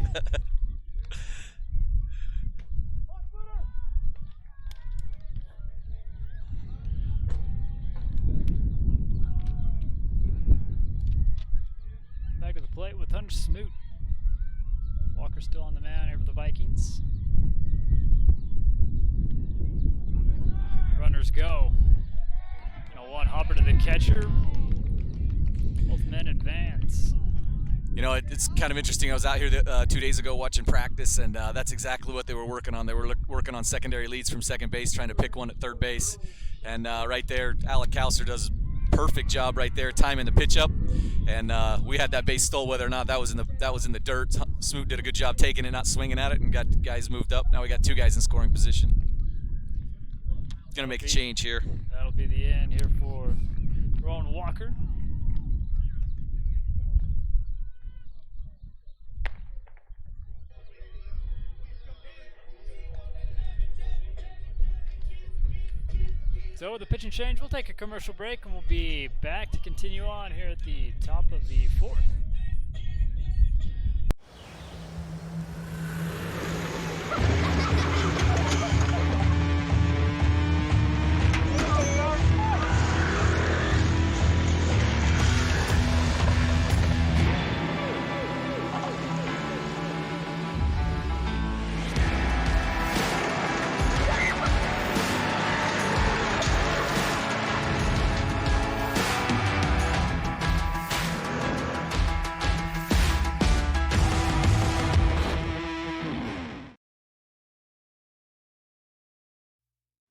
Back to the plate with Hunter Smoot. Walker still on the mound here for the Vikings. Runners go. And a one hopper to the catcher. Both men advance. You know, it's kind of interesting. I was out here 2 days ago watching practice, and that's exactly what they were working on. They were working on secondary leads from second base, trying to pick one at third base. And right there, Alec Calster does a perfect job right there, timing the pitch up. And we had that base stole, whether or not that was in the dirt. Smoot did a good job taking it, not swinging at it, and got guys moved up. Now we got 2 guys in scoring position. Gonna make a change here. That'll be the end here for Rowan Walker. So with the pitch and change, we'll take a commercial break and we'll be back to continue on here at the top of the 4th.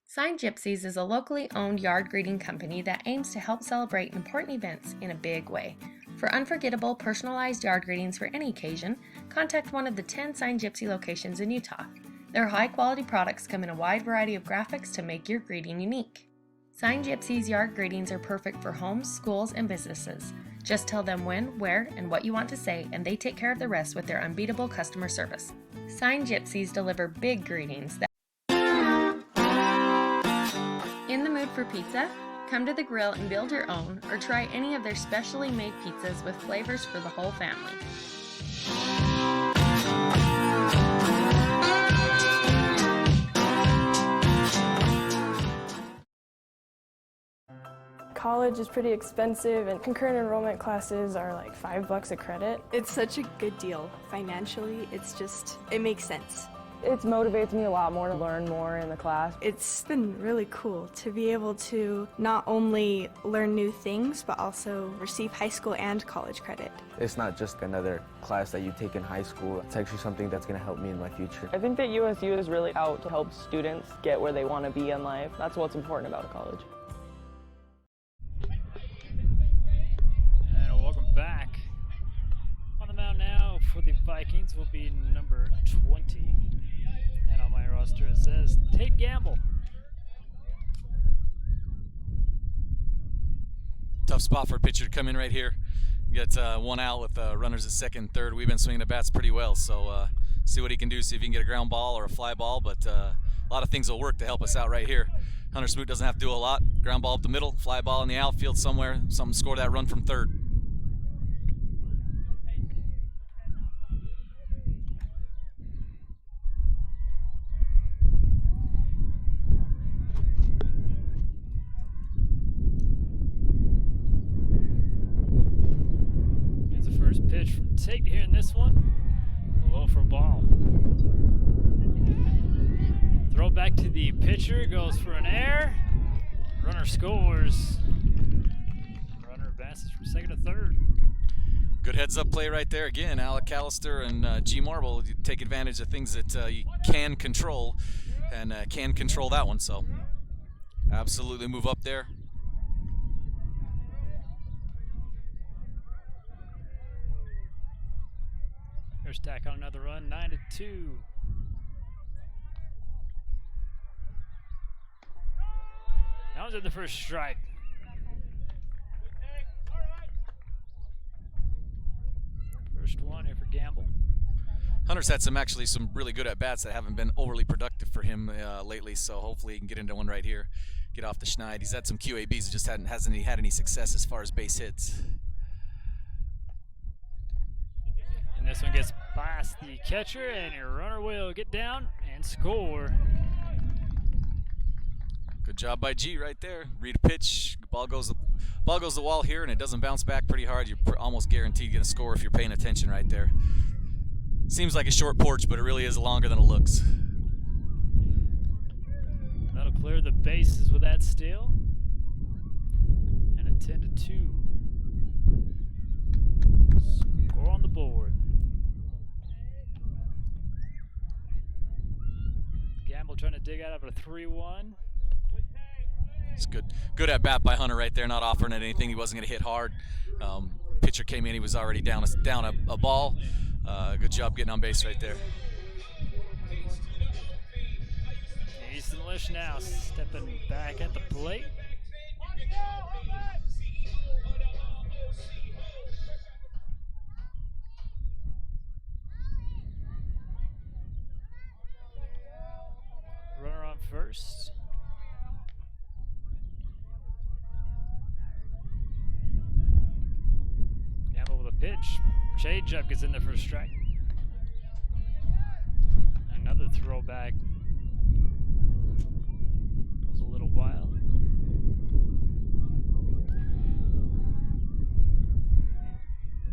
Sign Gypsies is a locally owned yard greeting company that aims to help celebrate important events in a big way. For unforgettable, personalized yard greetings for any occasion, contact one of the 10 Sign Gypsy locations in Utah. Their high-quality products come in a wide variety of graphics to make your greeting unique. Sign Gypsy's yard greetings are perfect for homes, schools, and businesses. Just tell them when, where, and what you want to say, and they take care of the rest with their unbeatable customer service. Sign Gypsies deliver big greetings that in the mood for pizza? Come to the grill and build your own, or try any of their specially made pizzas with flavors for the whole family. College is pretty expensive, and concurrent enrollment classes are like $5 a credit. It's such a good deal. Financially, it makes sense. It motivates me a lot more to learn more in the class. It's been really cool to be able to not only learn new things, but also receive high school and college credit. It's not just another class that you take in high school. It's actually something that's going to help me in my future. I think that USU is really out to help students get where they want to be in life. That's what's important about college. And welcome back. On the mound now for the Vikings will be number 20. And on my roster it says Tate Gamble. Tough spot for a pitcher to come in right here. Get one out with runners at second and third. We've been swinging the bats pretty well, so see what he can do, see if he can get a ground ball or a fly ball, but a lot of things will work to help us out right here. Hunter Smoot doesn't have to do a lot. Ground ball up the middle, fly ball in the outfield somewhere, something to score that run from third. pitch from Tate here in this one. Low for a ball. Throw back to the pitcher, goes for an error. Runner scores. Runner advances from second to third. Good heads-up play right there. Again, Alec Callister and G. Marble, you take advantage of things that you can control, and can control that one. So absolutely move up there. Here's tack on another run, 9-2. That was in the first strike. First one here for Gamble. Hunter's had some really good at-bats that haven't been overly productive for him lately, so hopefully he can get into one right here, get off the schneid. He's had some QABs, just hasn't had any success as far as base hits. And this one gets past the catcher, and your runner will get down and score. Good job by G right there. Read a pitch, ball goes the wall here, and it doesn't bounce back pretty hard. You're almost guaranteed to get a score if you're paying attention right there. Seems like a short porch, but it really is longer than it looks. That'll clear the bases with that steal. And a 10-2. Score on the board. Gamble trying to dig out of a 3-1. It's good at bat by Hunter right there, not offering it anything. He wasn't going to hit hard. Pitcher came in, he was already down a ball. Good job getting on base right there. Easton Lish now stepping back at the plate. Runner on first. Gamble with a pitch. Change up gets in there for a strike. Another throwback. Goes a little wild.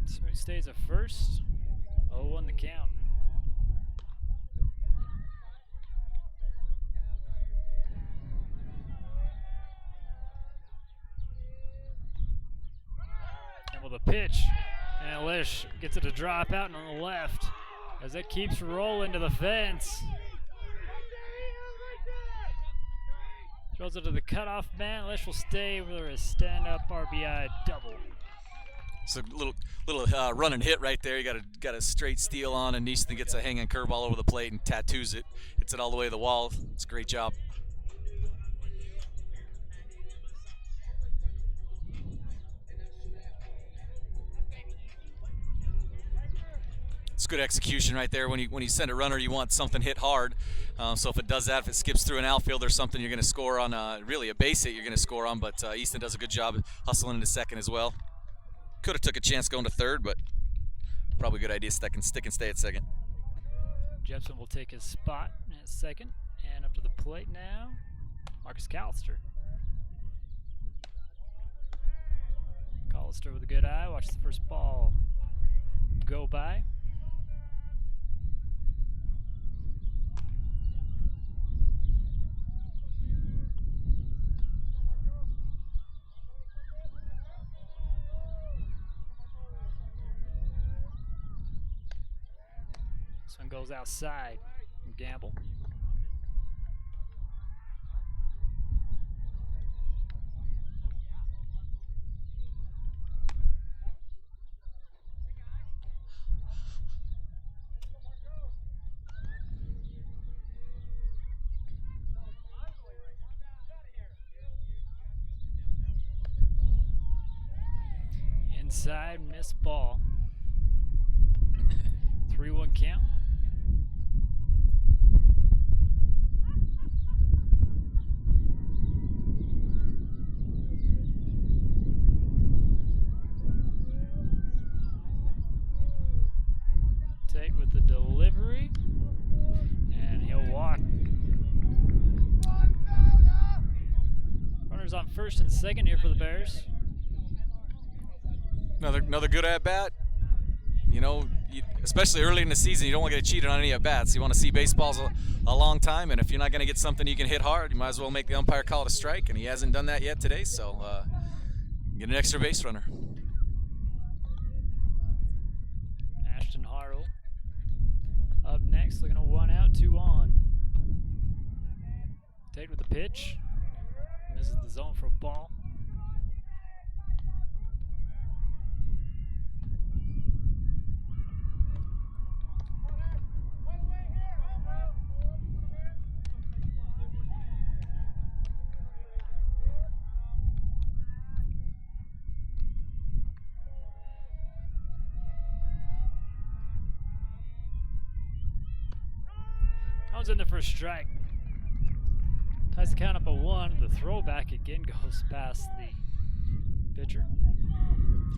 Smith stays at first. 0-1 the count. And with a pitch. And Lish gets it to drop out on the left as it keeps rolling to the fence. Throws it to the cutoff man. Lish will stay with a stand-up RBI double. It's a little run and hit right there. You got a straight steal on, and Easton gets a hanging curve all over the plate and tattoos it. Hits it all the way to the wall. It's a great job. It's good execution right there. When you send a runner, you want something hit hard. So if it does that, if it skips through an outfield or something, you're going to score on really a base hit you're going to score on. But Easton does a good job hustling into second as well. Could have took a chance going to third, but probably a good idea stick and stay at second. Jepson will take his spot at second. And up to the plate now, Marcus Callister. Callister with a good eye. Watch the first ball go by. This one goes outside from Gamble. Inside, missed ball. 3-1 count. Tate with the delivery, and he'll walk. Runners on first and second here for the Bears. Another good at bat. you know, especially early in the season, you don't want to get cheated on any at bats. You want to see baseballs a long time, and if you're not going to get something you can hit hard, you might as well make the umpire call it a strike, and he hasn't done that yet today, so get an extra base runner. Ashton Harrell up next, looking at 1 out, 2 on. Tate with the pitch. Misses the zone for a ball. Comes in there for a strike. Ties the count up at 1. The throwback again goes past the pitcher.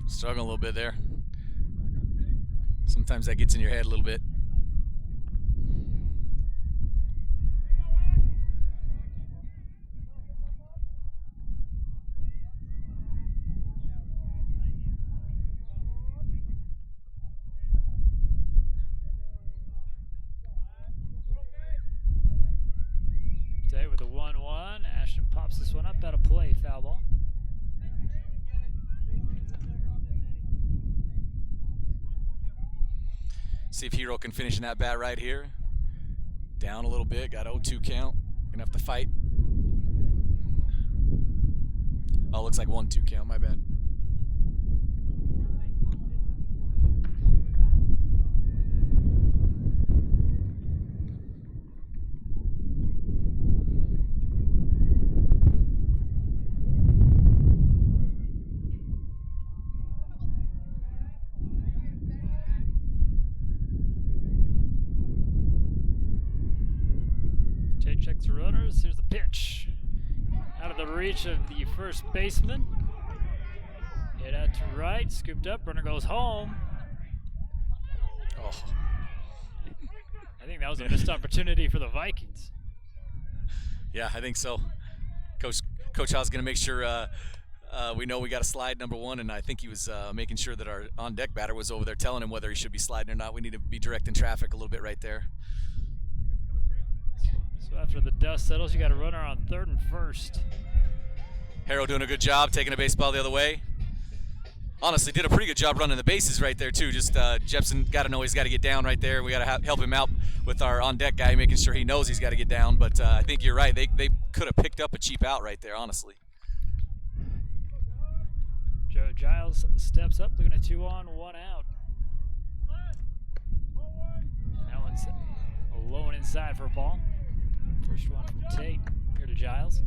Struggling a little bit there. Sometimes that gets in your head a little bit. Day with a 1-1. Ashton pops this one up out of play. Foul ball. See if Hero can finish in that bat right here. Down a little bit, got 0-2 count. Gonna have to fight. Oh, looks like 1-2 count, my bad. Checks the runners. Here's the pitch. Out of the reach of the first baseman. Hit out to right. Scooped up. Runner goes home. Oh. I think that was a missed opportunity for the Vikings. Yeah, I think so. Coach How's going to make sure we know we got a slide number 1, and I think he was making sure that our on-deck batter was over there telling him whether he should be sliding or not. We need to be directing traffic a little bit right there. So after the dust settles, you got a runner on 3rd and 1st. Harrow doing a good job taking a baseball the other way. Honestly, did a pretty good job running the bases right there too. Just Jepson got to know he's got to get down right there. We got to help him out with our on-deck guy, making sure he knows he's got to get down. But I think you're right. They could have picked up a cheap out right there, honestly. Joe Giles steps up, looking at 2 on, 1 out. And that one's alone inside for a ball. First one from Tate, here to Giles.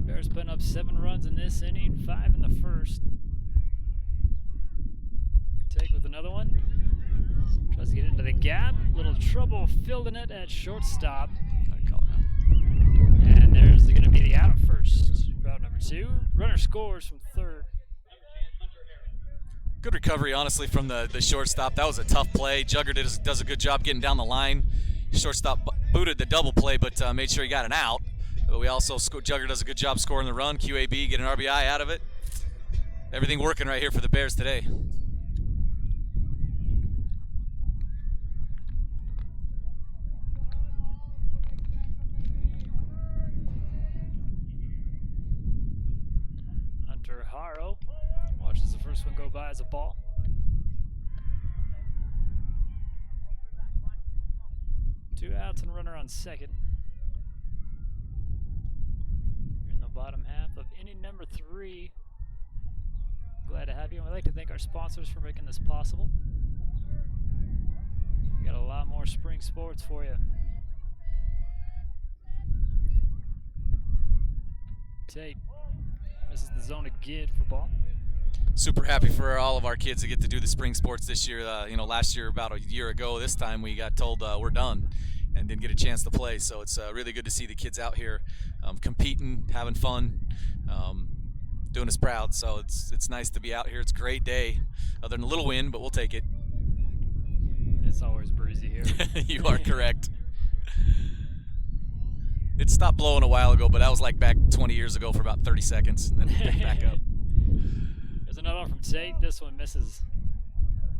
Bears putting up 7 runs in this inning, 5 in the first. Tate with another one. Tries to get into the gap. Little trouble fielding it at shortstop. I call it out. And there's going to be the out at first. Route number 2. Runner scores from 3rd. Good recovery, honestly, from the shortstop. That was a tough play. Jugger does a good job getting down the line. Shortstop booted the double play, but made sure he got an out. But we also Jugger does a good job scoring the run. QAB get an RBI out of it. Everything working right here for the Bears today. Hunter Harrow watches the first one go by as a ball. Two outs and a runner on second. You're in the bottom half of inning number 3. Glad to have you. And we'd like to thank our sponsors for making this possible. We got a lot more spring sports for you. Tate misses the zone again for ball. Super happy for all of our kids to get to do the spring sports this year. Last year, about a year ago this time, we got told we're done and didn't get a chance to play. So it's really good to see the kids out here competing, having fun, doing us proud. So it's nice to be out here. It's a great day, other than a little wind, but we'll take it. It's always breezy here. You are correct. It stopped blowing a while ago, but that was like back 20 years ago for about 30 seconds, and then it picked back up. There's another one from Tate. This one misses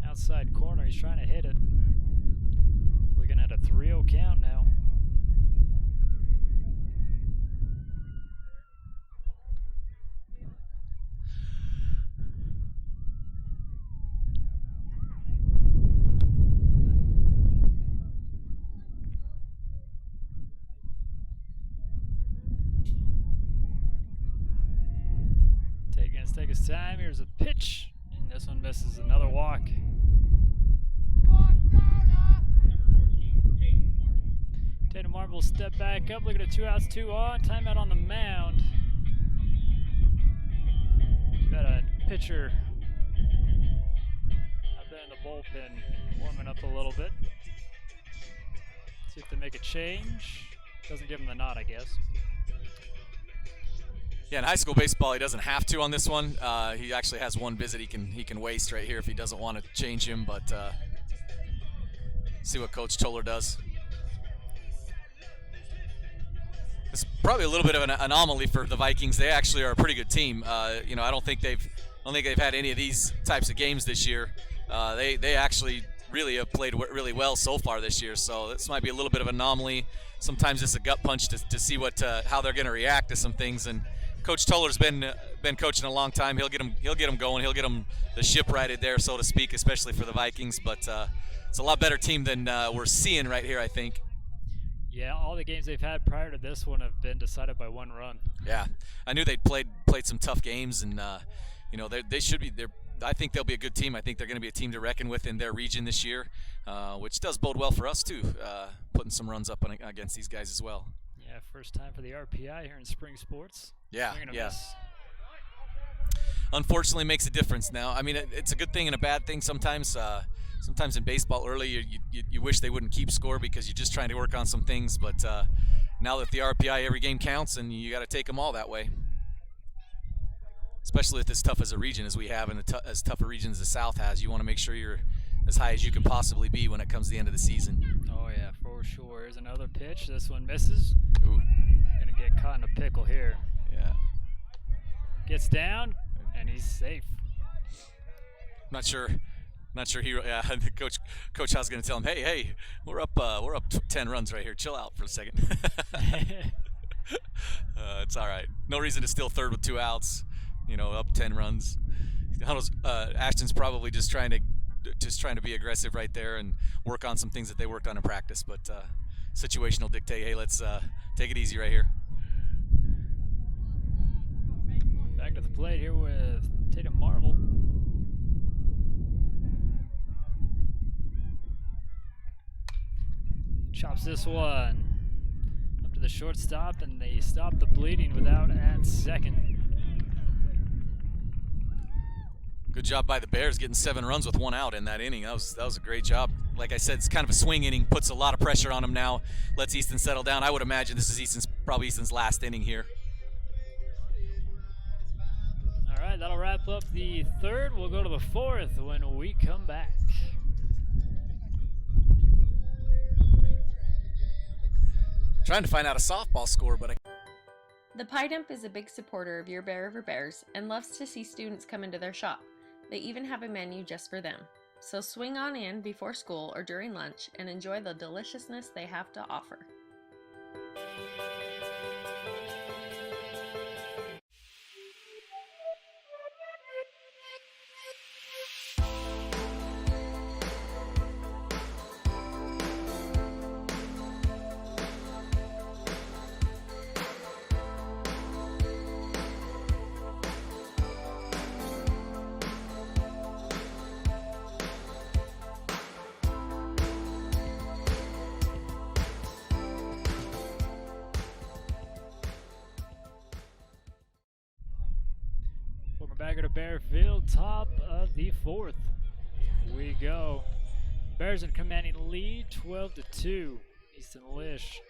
outside corner. He's trying to hit it. Looking at a 3-0 count now. Take his time. Here's a pitch, and this one misses. Another walk. Tatum Marble will step back up. Looking at 2 outs, 2 on. Timeout on the mound. Got a pitcher up there in the bullpen, warming up a little bit. See if they make a change. Doesn't give him the nod, I guess. Yeah, in high school baseball, he doesn't have to on this one. He actually has one visit he can waste right here if he doesn't want to change him. But see what Coach Toller does. It's probably a little bit of an anomaly for the Vikings. They actually are a pretty good team. I don't think they've had any of these types of games this year. They actually really have played really well so far this year. So this might be a little bit of an anomaly. Sometimes it's a gut punch to see how they're going to react to some things. And Coach Toller's been coaching a long time. He'll get them going. He'll get them the ship righted there, so to speak, especially for the Vikings. But it's a lot better team than we're seeing right here, I think. Yeah, all the games they've had prior to this one have been decided by 1 run. Yeah, I knew they'd played some tough games, and they should be. I think they'll be a good team. I think they're going to be a team to reckon with in their region this year, which does bode well for us too, putting some runs up against these guys as well. Yeah, first time for the RPI here in spring sports. Yeah, miss. Unfortunately, makes a difference now. I mean, it's a good thing and a bad thing sometimes. Sometimes in baseball early, you wish they wouldn't keep score because you're just trying to work on some things. But now that the RPI, every game counts, and you got to take them all that way. Especially with as tough as a region as we have, and as tough a region as the South has, you want to make sure you're as high as you can possibly be when it comes to the end of the season. Oh yeah, for sure. Here's another pitch. This one misses. Ooh. Gonna get caught in a pickle here. Yeah. Gets down, and he's safe. Not sure he. Yeah, Coach Howe's gonna tell him, hey, we're up 10 runs right here. Chill out for a second. It's all right. No reason to steal third with 2 outs. Up 10 runs. Ashton's probably just trying to be aggressive right there and work on some things that they worked on in practice. But situation will dictate, hey, let's take it easy right here. Back to the plate here with Tatum Marble. Chops this one up to the shortstop, and they stop the bleeding without at second. Good job by the Bears getting 7 runs with 1 out in that inning. That was a great job. Like I said, it's kind of a swing inning, puts a lot of pressure on them now, lets Easton settle down. I would imagine this is probably Easton's last inning here. All right, that'll wrap up the 3rd. We'll go to the 4th when we come back. Trying to find out a softball score, but The Pie Dump is a big supporter of Your Bear River Bears and loves to see students come into their shop. They even have a menu just for them. So swing on in before school or during lunch and enjoy the deliciousness they have to offer. Back to Bearfield, top of the 4th. We go. Bears in commanding lead, 12-2. Easton Lish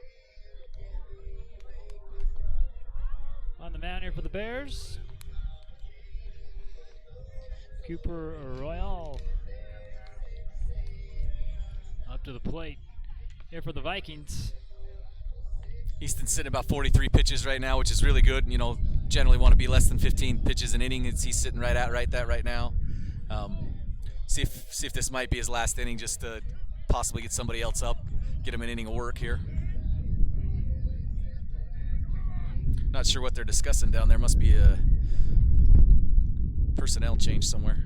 on the mound here for the Bears. Cooper Royale up to the plate here for the Vikings. Easton's sitting about 43 pitches right now, which is really good. You know, generally want to be less than 15 pitches an inning. He's sitting right at that right now. See if this might be his last inning, just to possibly get somebody else up, get him an inning of work here. Not sure what they're discussing down there. Must be a personnel change somewhere.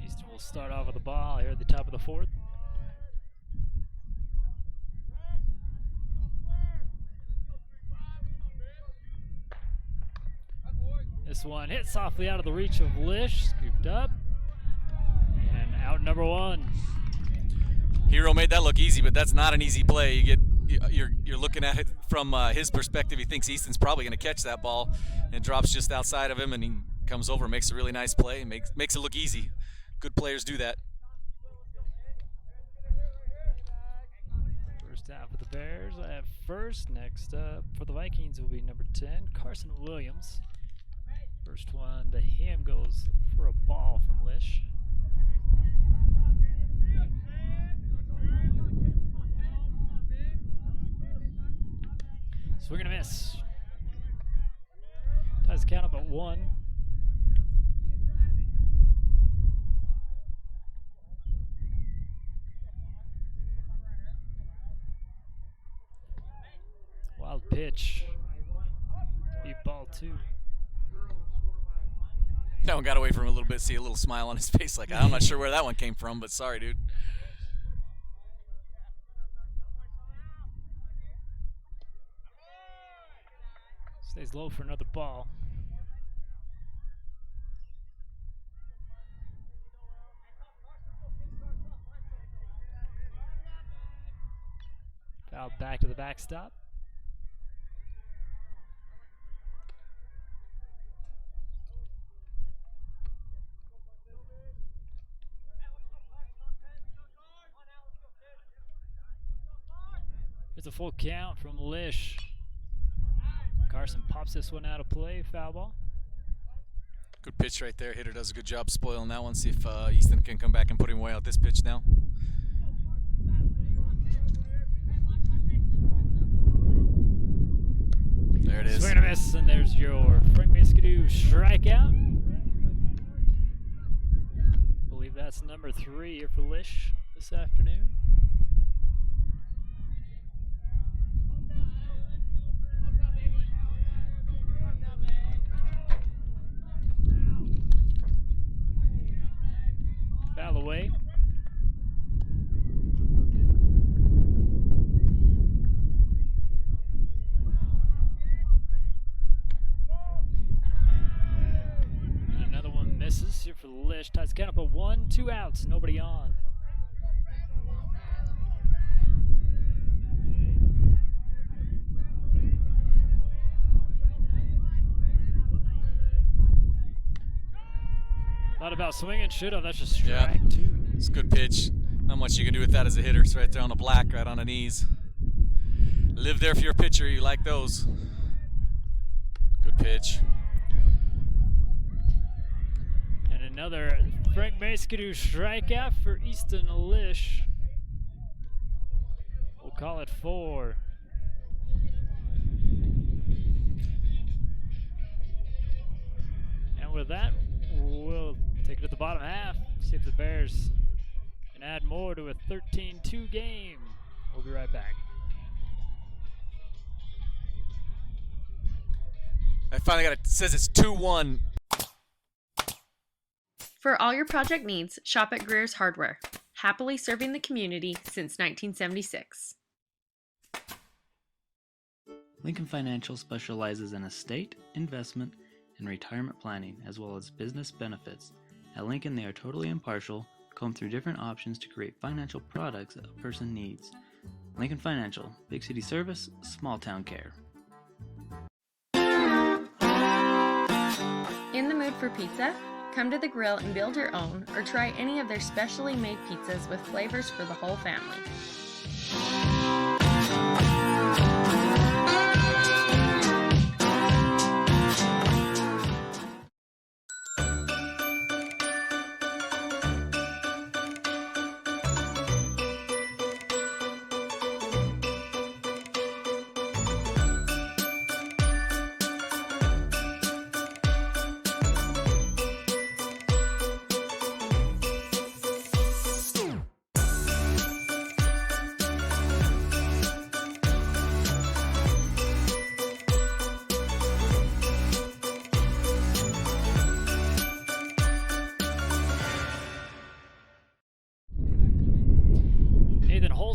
Easton will start off with the ball here at the top of the fourth. This one hit softly out of the reach of Lish, scooped up, and out number one. Hero made that look easy, but that's not an easy play. You're looking at it from his perspective. He thinks Easton's probably going to catch that ball, and drops just outside of him, and he comes over, makes a really nice play, makes it look easy. Good players do that. First out for the Bears at first. Next up for the Vikings will be number 10, Carson Williams. First one to him goes for a ball from Lish. Swing and a miss. Ties the count up at 1. Wild pitch. Deep ball 2. That one got away from him a little bit. See a little smile on his face, like I'm not sure where that one came from, but sorry, dude. Stays low for another ball. Foul back to the backstop. It's a full count from Lish. Carson pops this one out of play, foul ball. Good pitch right there. Hitter does a good job spoiling that one. See if Easton can come back and put him away out this pitch now. There it is. Swing and a miss, and there's your Frank Miskidoo strikeout. I believe that's number 3 here for Lish this afternoon. Foul away. And another one misses here for the Lish. Ties the count up at 1, 2 outs, nobody on. Thought about swinging, should have. That's just strike 2. It's a good pitch. Not much you can do with that as a hitter. It's right there on the black, right on the knees. Live there for your pitcher. You like those. Good pitch. And another Frank Miskidoo strikeout for Easton Lish. We'll call it 4. And with that, we'll take it to the bottom half. See if the Bears can add more to a 13-2 game. We'll be right back. I finally got it. Says it's 2-1. For all your project needs, shop at Greer's Hardware. Happily serving the community since 1976. Lincoln Financial specializes in estate, investment, and retirement planning, as well as business benefits. At Lincoln, they are totally impartial, comb through different options to create financial products that a person needs. Lincoln Financial, big city service, small town care. In the mood for pizza? Come to the grill and build your own, or try any of their specially made pizzas with flavors for the whole family.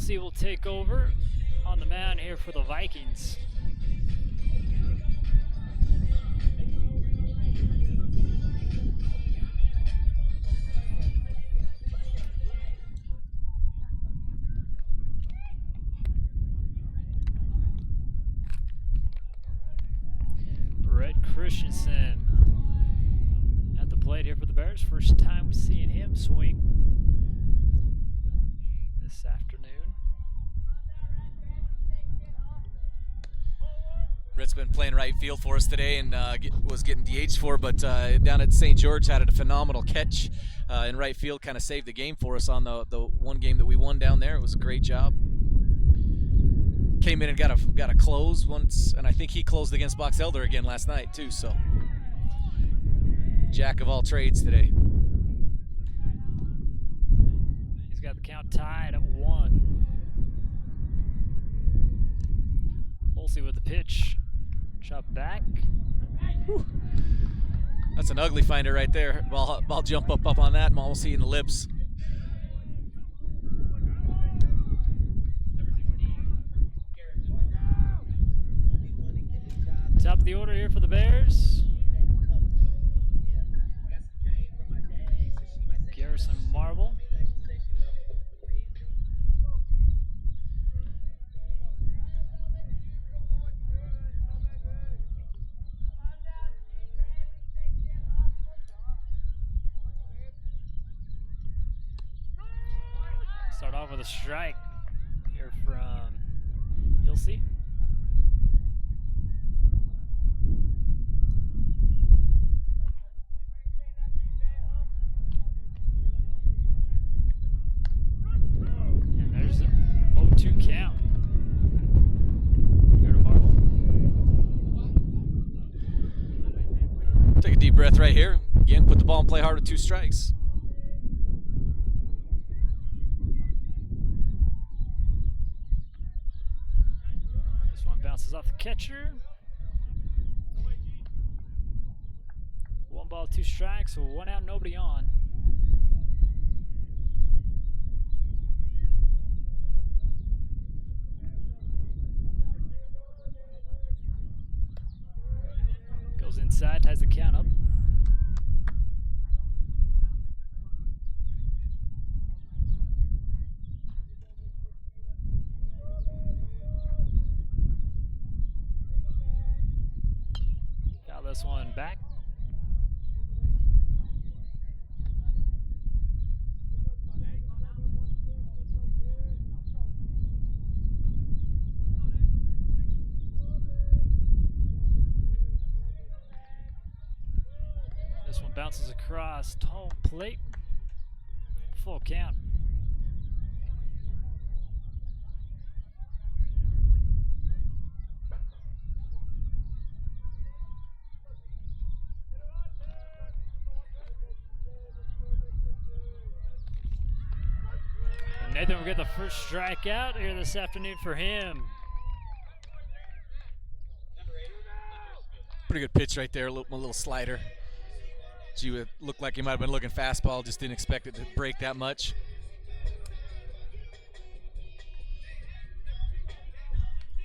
Hulsey will take over on the mound here for the Vikings. Red Christensen at the plate here for the Bears. First time we're seeing him swing this afternoon. Red's been playing right field for us today and was getting DH for, but down at St. George had a phenomenal catch in right field, kind of saved the game for us on the one game that we won down there. It was a great job. Came in and got a close once, and I think he closed against Box Elder again last night too. So, jack of all trades today. He's got the count tied at 1. Hulsey with the pitch, chop back. Whew. That's an ugly finder right there. Ball jump up on that, and almost hitting the lips. Top of the order here for the Bears. Garrison Marble. Start off with a strike here from Hilsey. And there's a 0-2 count. Here to Marble. Take a deep breath right here. Again, put the ball in play hard with 2 strikes. Bounces off the catcher. 1 ball, 2 strikes, 1 out, nobody on. Goes inside, ties the count up. This one back. This one bounces across home plate. Full count. Nathan will get the first strikeout here this afternoon for him. Pretty good pitch right there, a little slider. Gee, it looked like he might have been looking fastball, just didn't expect it to break that much.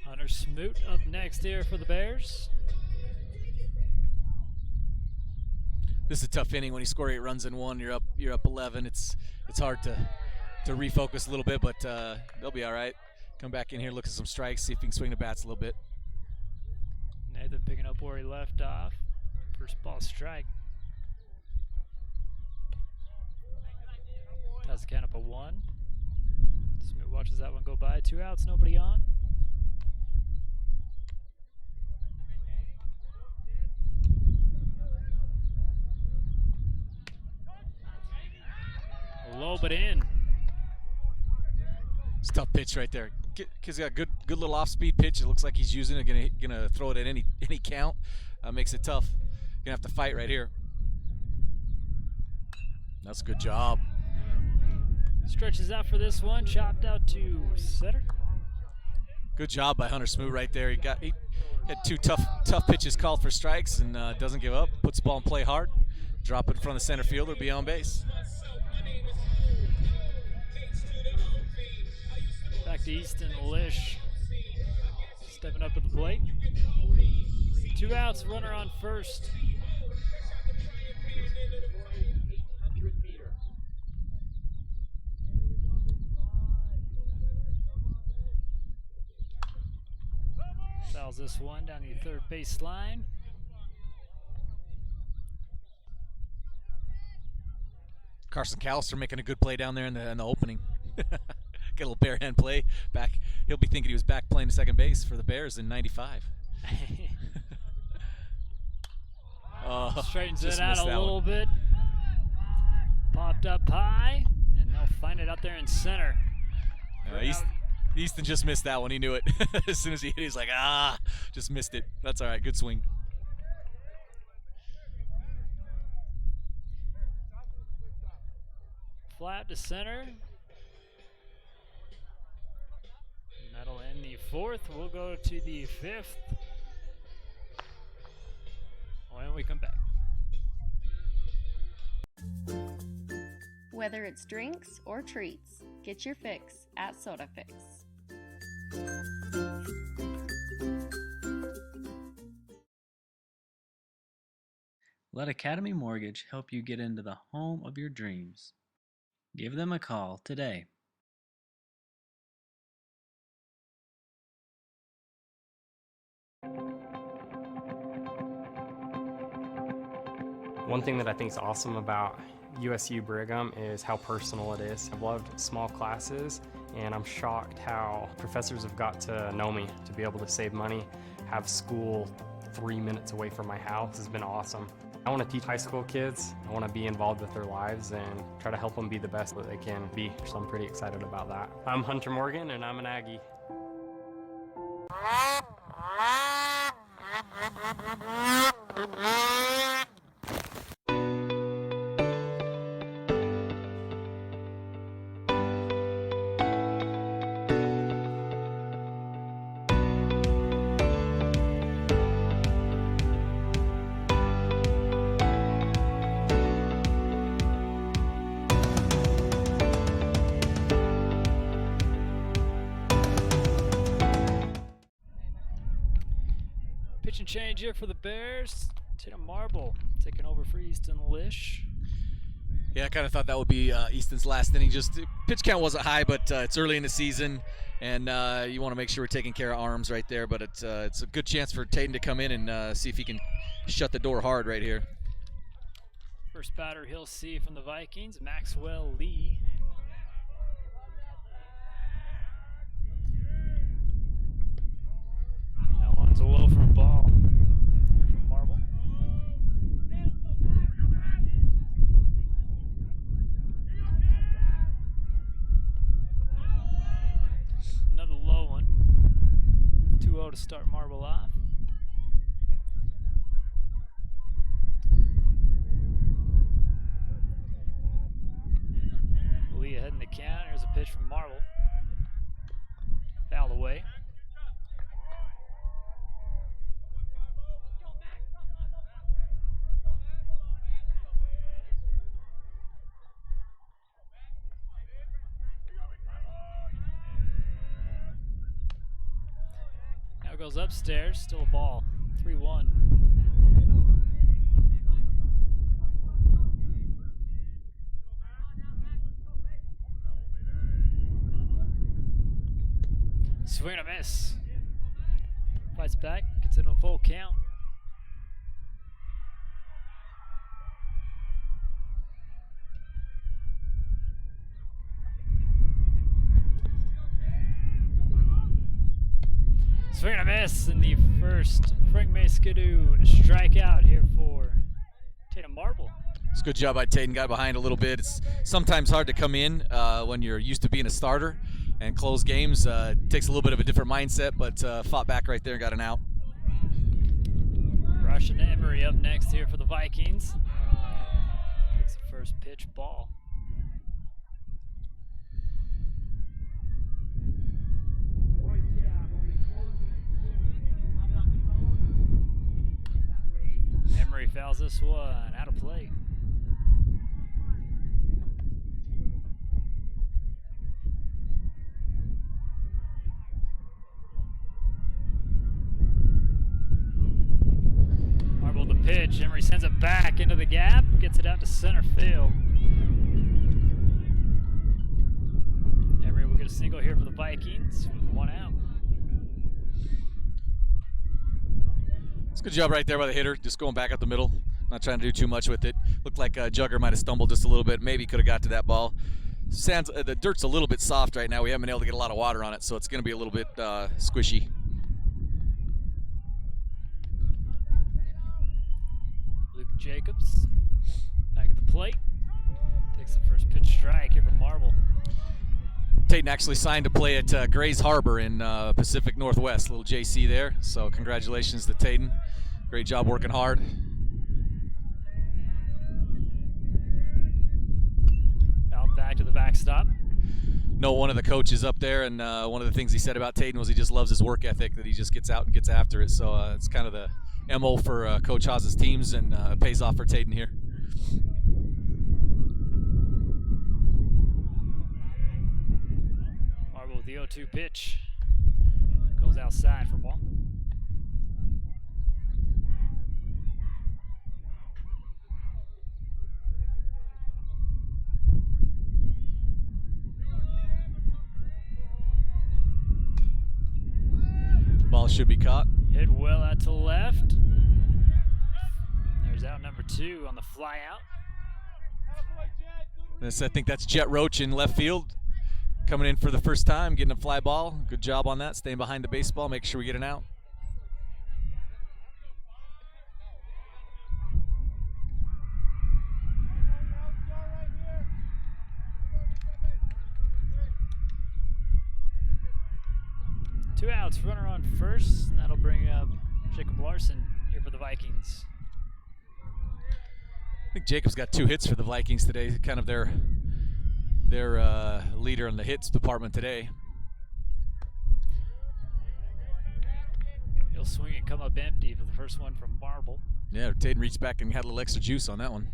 Hunter Smoot up next here for the Bears. This is a tough inning when you score 8 runs in 1. You're up 11. It's hard to refocus a little bit, but they'll be all right. Come back in here, look at some strikes, see if he can swing the bats a little bit. Nathan picking up where he left off. First ball strike. Ties the count up a 1. Smith watches that one go by. 2 outs, nobody on. Low but in. It's a tough pitch right there. Kid's got a good little off-speed pitch. It looks like he's using it. Gonna throw it at any count. Makes it tough. Gonna have to fight right here. That's a good job. Stretches out for this one. Chopped out to center. Good job by Hunter Smoot right there. He had 2 tough pitches called for strikes and doesn't give up. Puts the ball in play hard. Drop it in front of the center fielder. Be on base. Back back to Easton. Lish stepping up at the plate. 2 outs, runner on first. Fouls this one down the third base line. Carson Callister making a good play down there in the opening. Get a little bare hand play back. He'll be thinking he was back playing second base for the Bears in '95. Straightens just it out missed a that little one. bit. Popped up high, and they'll find it out there in center. Easton just missed that one. He knew it. As soon as he hit it, he's like, just missed it. That's all right. Good swing. Flat to center. And that'll end the fourth. We'll go to the fifth when we come back. Whether it's drinks or treats, get your fix at Soda Fix. Let Academy Mortgage help you get into the home of your dreams. Give them a call today. One thing that I think is awesome about USU Brigham is how personal it is. I've loved small classes, and I'm shocked how professors have got to know me. To be able to save money, have school 3 minutes away from my house has been awesome. I want to teach high school kids. I want to be involved with their lives and try to help them be the best that they can be. So I'm pretty excited about that. I'm Hunter Morgan, and I'm an Aggie. Pitch and change here for the Bears. Tatum Marble taking over for Easton Lish. Yeah, I kind of thought that would be Easton's last inning. Just pitch count wasn't high, but it's early in the season, and you want to make sure we're taking care of arms right there. But it's a good chance for Tatum to come in and see if he can shut the door hard right here. First batter he'll see from the Vikings, Maxwell Lee. That one's a low for a ball. Here from Marble. Another low one. 2-0 to start Marble off. Lee ahead in the count. Here's a pitch from Marble. Fouled away. Now goes upstairs. Still a ball. 3-1. Swing and a miss. Fights back, gets into a full count. Swing and a miss in the first. Frank Maskadoo strikeout here for Tatum Marble. It's a good job by Tatum. Got behind a little bit. It's sometimes hard to come in when you're used to being a starter and close games. Takes a little bit of a different mindset, but fought back right there and got an out. Russian Emery up next here for the Vikings. Takes the first pitch, ball. Emery fouls this one out of play. pitch. Emery sends it back into the gap, gets it out to center field. Emery will get a single here for the Vikings with one out. It's a good job right there by the hitter, just going back up the middle, not trying to do too much with it. Looked like Jugger might have stumbled just a little bit, maybe could have got to that ball. The dirt's a little bit soft right now. We haven't been able to get a lot of water on it, so it's going to be a little bit squishy. Luke Jacobs back at the plate. Takes the first pitch strike here from Marble. Tayton actually signed to play at Grays Harbor in Pacific Northwest, little JC there. So congratulations to Tayton. Great job working hard. Out back to the backstop. No, one of the coaches up there, and one of the things he said about Tayton was he just loves his work ethic, that he just gets out and gets after it. So it's kind of the MO for Coach Haas's teams, and it pays off for Tayton here. Marble with the 0-2 pitch. Goes outside for ball. Ball should be caught. Hit well out to left. There's out number 2 on the fly out. I think that's Jet Roach in left field, coming in for the first time, getting a fly ball. Good job on that, staying behind the baseball, make sure we get an out. Two outs, runner on first, and that'll bring up Jacob Larson here for the Vikings. I think Jacob's got 2 hits for the Vikings today, kind of their leader in the hits department today. He'll swing and come up empty for the first one from Marble. Yeah, Tayton reached back and had a little extra juice on that one.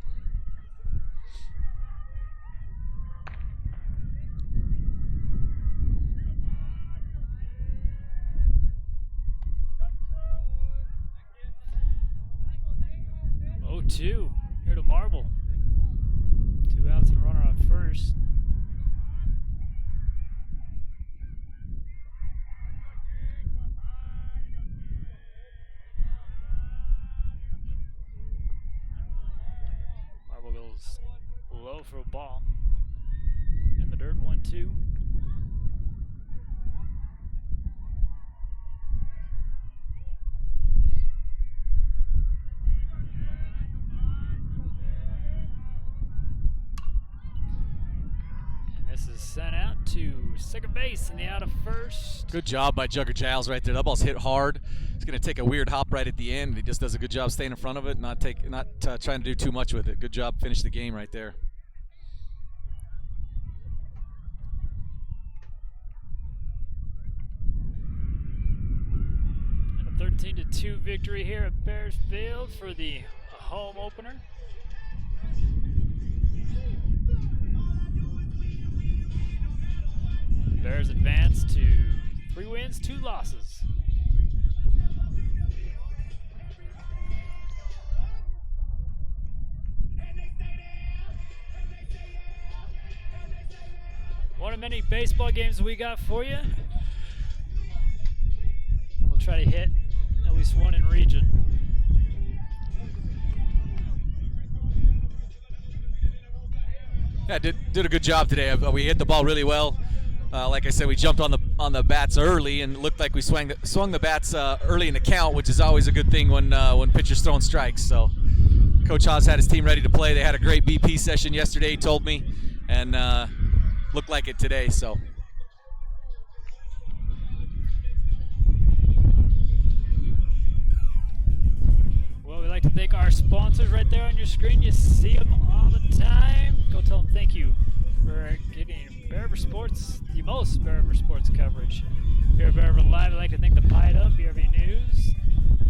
Two here to Marble. 2 outs and a runner on first. Marble goes low for a ball. In the dirt, 1-2. This is sent out to second base in the out of first. Good job by Jugger Giles right there. That ball's hit hard. It's going to take a weird hop right at the end. He just does a good job staying in front of it, not trying to do too much with it. Good job, finish the game right there. And a 13-2 victory here at Bears Field for the home opener. Bears advance to 3 wins, 2 losses. One of many baseball games we got for you. We'll try to hit at least one in region. Yeah, did a good job today. We hit the ball really well. Like I said, we jumped on the bats early and looked like we swung the bats early in the count, which is always a good thing when pitchers throwing strikes. So Coach Haas had his team ready to play. They had a great BP session yesterday, he told me, and looked like it today. So. Well, we'd like to thank our sponsors right there on your screen. You see them all the time. Go tell them thank you for getting Bear River Sports, the most Bear River Sports coverage. Here at Bear River Live, I'd like to thank the Pied Up, BRV News,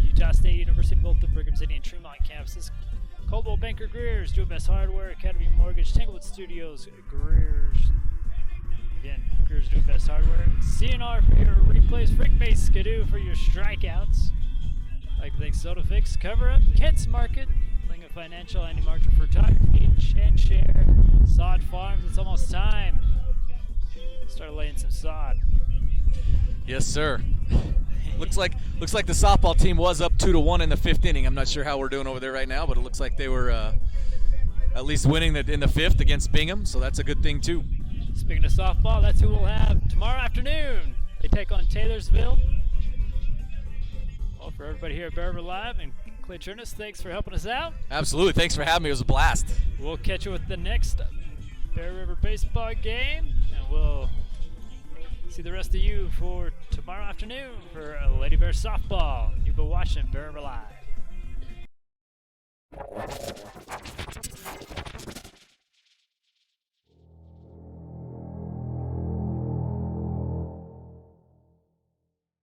Utah State University, both the Brigham City and Tremont campuses, Coldwell Banker Greer's, Do It Best Hardware, Academy Mortgage, Tanglewood Studios, Greer's, again, Greer's Do It Best Hardware, CNR for your replays, Rick Bay Skidoo for your strikeouts, Like to thank SodaFix, Cover Up, Kent's Market, Lincoln Financial, Andy Martin Photography, and Share, Sod Farms. It's almost time. Start laying some sod. Yes, sir. looks like the softball team was up 2-1 in the 5th inning. I'm not sure how we're doing over there right now, but it looks like they were at least winning in the 5th against Bingham, so that's a good thing too. Speaking of softball, that's who we'll have tomorrow afternoon. They take on Taylorsville. Well, for everybody here at Bear River Live and Clay Chernus, thanks for helping us out. Absolutely. Thanks for having me. It was a blast. We'll catch you with the next Bear River baseball game, and we'll see the rest of you for tomorrow afternoon for Lady Bear softball. You've been watching Bear River Live.